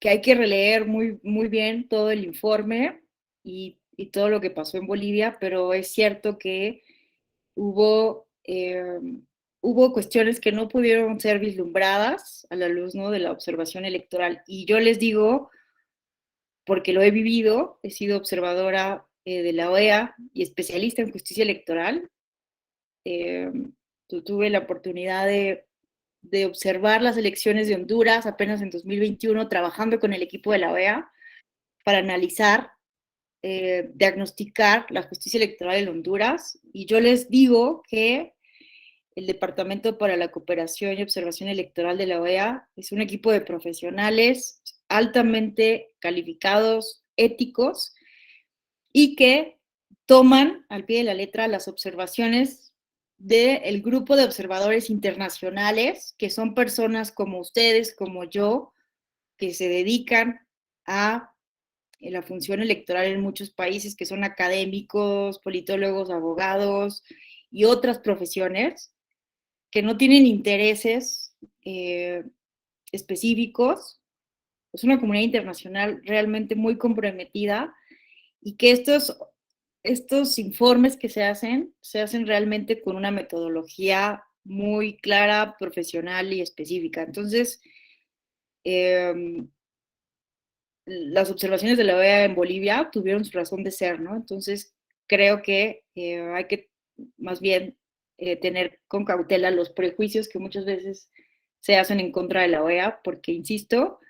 hay que releer muy bien todo el informe y todo lo que pasó en Bolivia, pero es cierto que hubo, hubo cuestiones que no pudieron ser vislumbradas a la luz, ¿no? De la observación electoral. Y yo les digo, porque lo he vivido, he sido observadora de la OEA y especialista en justicia electoral. Tuve la oportunidad de observar las elecciones de Honduras apenas en 2021, trabajando con el equipo de la OEA para analizar, diagnosticar la justicia electoral en Honduras. Y yo les digo que el Departamento para la Cooperación y Observación Electoral de la OEA es un equipo de profesionales altamente calificados, éticos, y que toman al pie de la letra las observaciones del grupo de observadores internacionales, que son personas como ustedes, como yo, que se dedican a la función electoral en muchos países, que son académicos, politólogos, abogados y otras profesiones, que no tienen intereses específicos. Es una comunidad internacional realmente muy comprometida y que estos informes que se hacen realmente con una metodología muy clara, profesional y específica. Entonces, las observaciones de la OEA en Bolivia tuvieron su razón de ser, ¿no? Entonces, creo que hay que más bien tener con cautela los prejuicios que muchas veces se hacen en contra de la OEA, porque, insisto,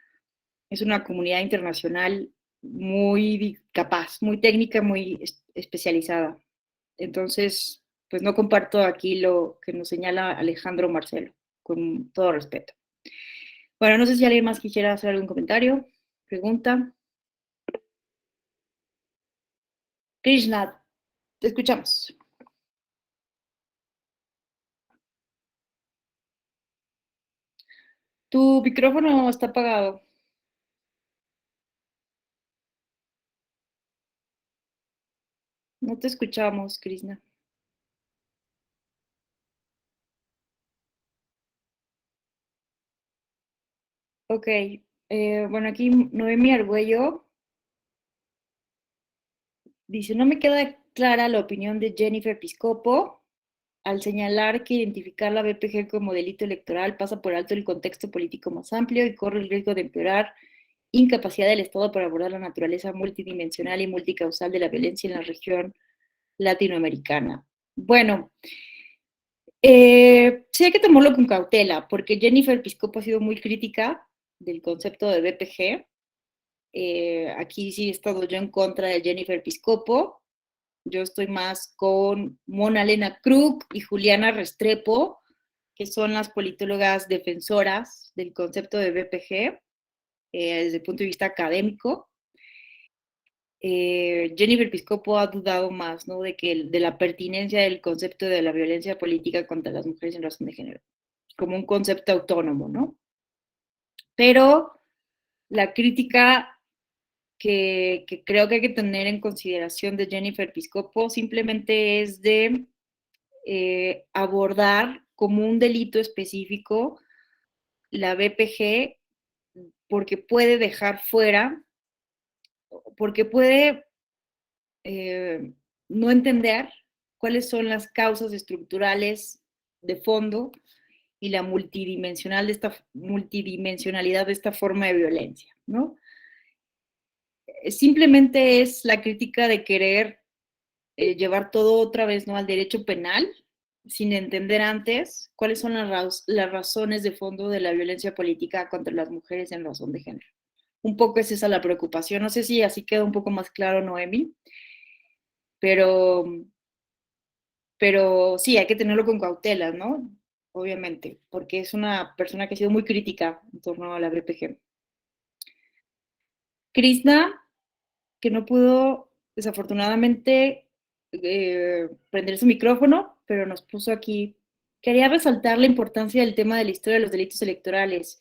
es una comunidad internacional muy capaz, muy técnica, muy especializada. Entonces, pues no comparto aquí lo que nos señala Alejandro Marcelo, con todo respeto. Bueno, no sé si alguien más quisiera hacer algún comentario, pregunta. Krishna, te escuchamos. Tu micrófono está apagado. No te escuchamos, Krishna. Ok, bueno, aquí Noemi Argüello dice, no me queda clara la opinión de Jennifer Piscopo al señalar que identificar la BPG como delito electoral pasa por alto el contexto político más amplio y corre el riesgo de empeorar incapacidad del Estado para abordar la naturaleza multidimensional y multicausal de la violencia en la región latinoamericana. Bueno, sí hay que tomarlo con cautela, porque Jennifer Piscopo ha sido muy crítica del concepto de BPG. Aquí sí he estado yo en contra de Jennifer Piscopo. Yo estoy más con Mona Elena Krug y Juliana Restrepo, que son las politólogas defensoras del concepto de BPG desde el punto de vista académico. Jennifer Piscopo ha dudado más, ¿no? De la pertinencia del concepto de la violencia política contra las mujeres en razón de género, como un concepto autónomo, ¿no? Pero la crítica que creo que hay que tener en consideración de Jennifer Piscopo simplemente es de abordar como un delito específico la BPG porque puede dejar fuera, porque puede no entender cuáles son las causas estructurales de fondo y la multidimensionalidad de esta forma de violencia, ¿no? Simplemente es la crítica de querer llevar todo otra vez, ¿no?, al derecho penal, sin entender antes cuáles son las razones de fondo de la violencia política contra las mujeres en razón de género. Un poco es esa la preocupación. No sé si así queda un poco más claro, Noemi, pero, pero sí, hay que tenerlo con cautela, ¿no? Obviamente, porque es una persona que ha sido muy crítica en torno a la BPG. Krishna, que no pudo desafortunadamente prender su micrófono, pero nos puso aquí. Quería resaltar la importancia del tema de la historia de los delitos electorales.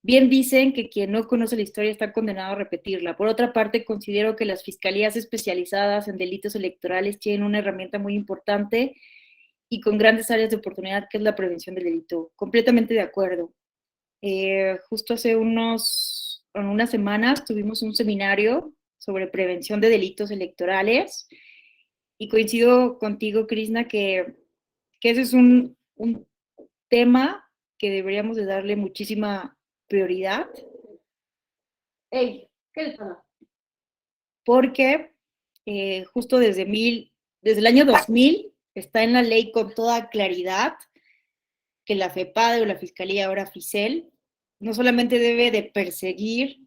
Bien dicen que quien no conoce la historia está condenado a repetirla. Por otra parte, considero que las fiscalías especializadas en delitos electorales tienen una herramienta muy importante y con grandes áreas de oportunidad, que es la prevención del delito. Completamente de acuerdo. Justo hace unas semanas tuvimos un seminario sobre prevención de delitos electorales y coincido contigo, Krishna, que ese es un tema que deberíamos de darle muchísima prioridad. Hey, ¿qué les pasa? Porque justo desde el año 2000 está en la ley con toda claridad que la FEPADE o la Fiscalía, ahora FICEL, no solamente debe de perseguir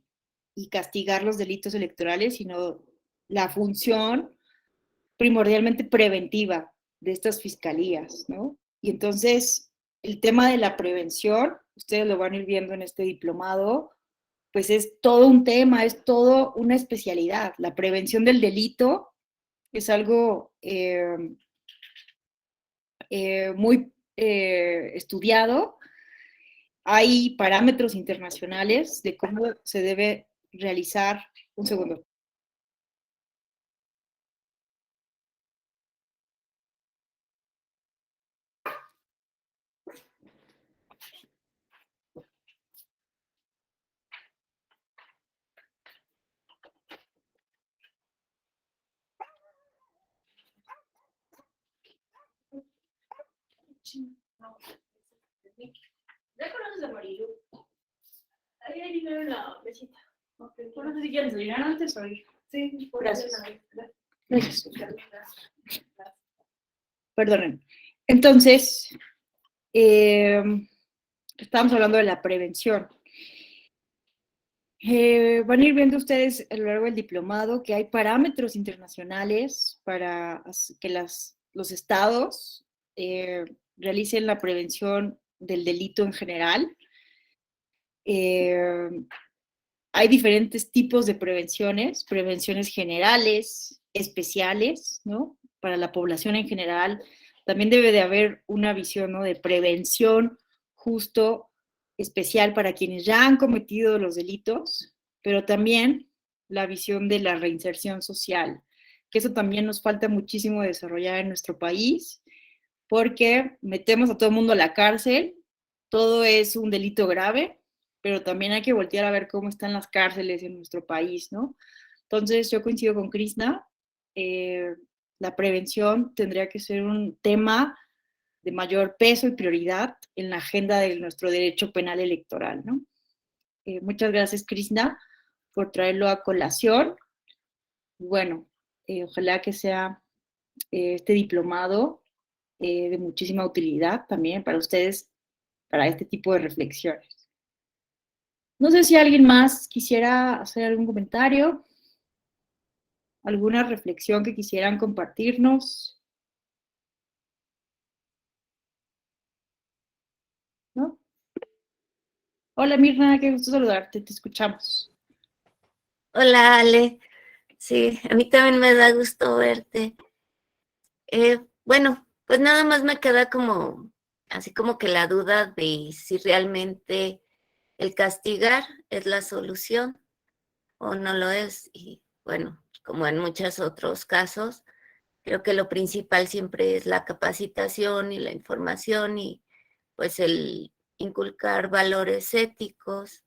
y castigar los delitos electorales, sino la función primordialmente preventiva de estas fiscalías, ¿no? Y entonces, el tema de la prevención, ustedes lo van a ir viendo en este diplomado, pues es todo un tema, es todo una especialidad. La prevención del delito es algo muy estudiado. Hay parámetros internacionales de cómo se debe realizar. Un segundo. No. ¿Ya conoces a Marilu? Ahí hay dinero en la mesita. Okay. Bueno, no sé si quieren desayunar antes o ir. Sí, Gracias. Gracias. Perdonen. Entonces, estábamos hablando de la prevención. Van a ir viendo ustedes a lo largo del diplomado que hay parámetros internacionales para que los estados realicen la prevención del delito en general. Hay diferentes tipos de prevenciones generales, especiales, ¿no? Para la población en general. También debe de haber una visión, ¿no? De prevención justo especial para quienes ya han cometido los delitos, pero también la visión de la reinserción social, que eso también nos falta muchísimo desarrollar en nuestro país, porque metemos a todo el mundo a la cárcel, todo es un delito grave, pero también hay que voltear a ver cómo están las cárceles en nuestro país, ¿no? Entonces, yo coincido con Krishna, la prevención tendría que ser un tema de mayor peso y prioridad en la agenda de nuestro derecho penal electoral, ¿no? Muchas gracias, Krishna, por traerlo a colación. Bueno, ojalá que sea este diplomado de muchísima utilidad también para ustedes, para este tipo de reflexiones. No sé si alguien más quisiera hacer algún comentario, alguna reflexión que quisieran compartirnos. ¿No? Hola Mirna, qué gusto saludarte, te escuchamos. Hola Ale, sí, a mí también me da gusto verte. Bueno, pues nada más me queda como, así como que la duda de si realmente el castigar es la solución o no lo es. Y bueno, como en muchos otros casos, creo que lo principal siempre es la capacitación y la información y pues el inculcar valores éticos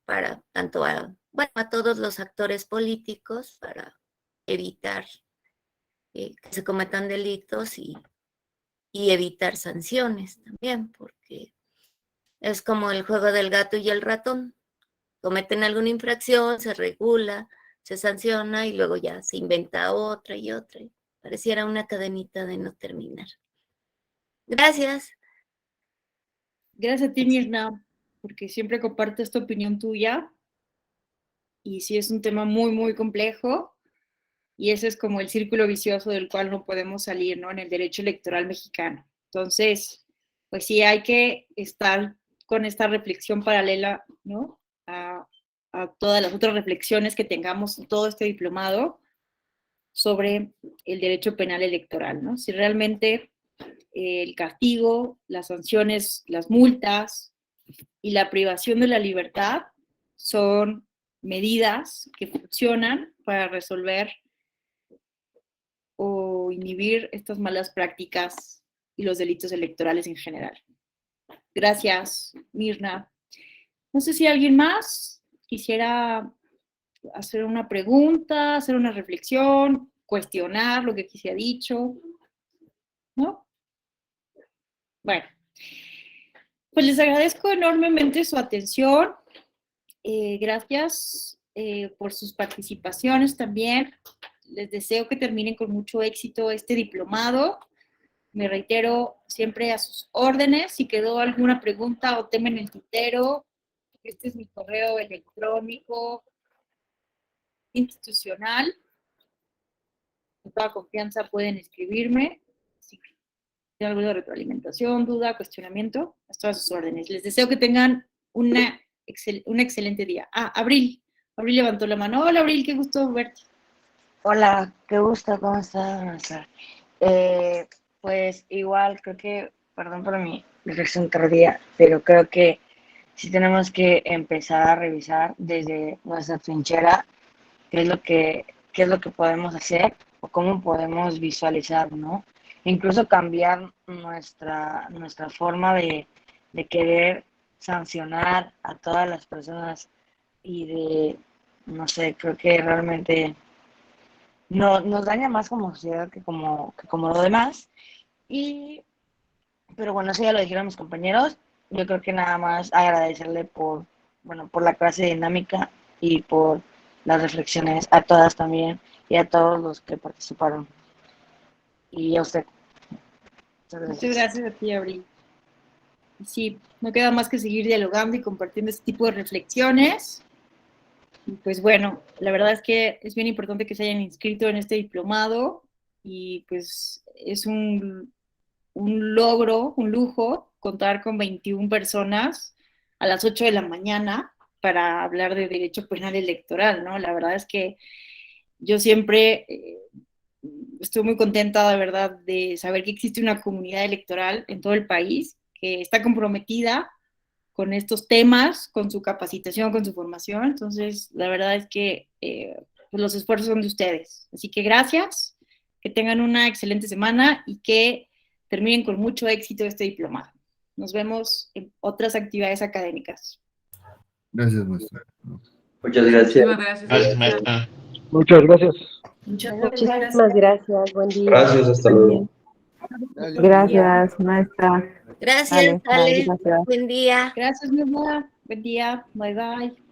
para tanto a todos los actores políticos para evitar que se cometan delitos y evitar sanciones también, porque es como el juego del gato y el ratón. Cometen alguna infracción, se regula, se sanciona y luego ya se inventa otra y otra. Pareciera una cadenita de no terminar. Gracias. Gracias a ti, Mirna, porque siempre compartes esta opinión tuya. Y sí es un tema muy, muy complejo. Y ese es como el círculo vicioso del cual no podemos salir, ¿no? En el derecho electoral mexicano. Entonces, pues sí, hay que estar con esta reflexión paralela, ¿no? A todas las otras reflexiones que tengamos en todo este diplomado sobre el derecho penal electoral, ¿no? Si realmente el castigo, las sanciones, las multas y la privación de la libertad son medidas que funcionan para resolver o inhibir estas malas prácticas y los delitos electorales en general. Gracias, Mirna. No sé si alguien más quisiera hacer una pregunta, hacer una reflexión, cuestionar lo que aquí se ha dicho, ¿no? Bueno, pues les agradezco enormemente su atención. Gracias por sus participaciones también. Les deseo que terminen con mucho éxito este diplomado. Me reitero siempre a sus órdenes. Si quedó alguna pregunta o tema en el tintero, este es mi correo electrónico institucional. Con toda confianza pueden escribirme. Si tienen alguna retroalimentación, duda, cuestionamiento, a todas sus órdenes. Les deseo que tengan un excelente día. Abril. Abril levantó la mano. Hola, Abril, qué gusto verte. Hola, qué gusto, ¿cómo estás, Vanessa? Pues igual, creo que, perdón por mi reflexión tardía, pero creo que sí tenemos que empezar a revisar desde nuestra trinchera qué es lo que podemos hacer o cómo podemos visualizar, ¿no? Incluso cambiar nuestra forma de querer sancionar a todas las personas y no sé, creo que realmente nos daña más como sociedad que como lo demás. Y Pero bueno, eso ya lo dijeron mis compañeros. Yo creo que nada más agradecerle por, bueno, por la clase dinámica y por las reflexiones a todas también y a todos los que participaron. Y a usted. Muchas Muchas gracias. gracias a ti, Abril. Sí, no queda más que seguir dialogando y compartiendo este tipo de reflexiones. Y pues bueno, la verdad es que es bien importante que se hayan inscrito en este diplomado y pues es un logro, un lujo, contar con 21 personas a las 8 de la mañana para hablar de derecho penal electoral, ¿no? La verdad es que yo siempre estoy muy contenta, de verdad, de saber que existe una comunidad electoral en todo el país que está comprometida con estos temas, con su capacitación, con su formación. Entonces, la verdad es que pues los esfuerzos son de ustedes. Así que gracias, que tengan una excelente semana y que terminen con mucho éxito este diplomado. Nos vemos en otras actividades académicas. Gracias, maestra. Muchas gracias. Muchísimas gracias. Gracias, maestra. Muchas gracias. Muchas Muchísimas gracias, buen día. Gracias, hasta luego. Gracias, maestra. Gracias, Ale, Ale. gracias. Buen día. Gracias, mi amor. Buen día. Bye, bye.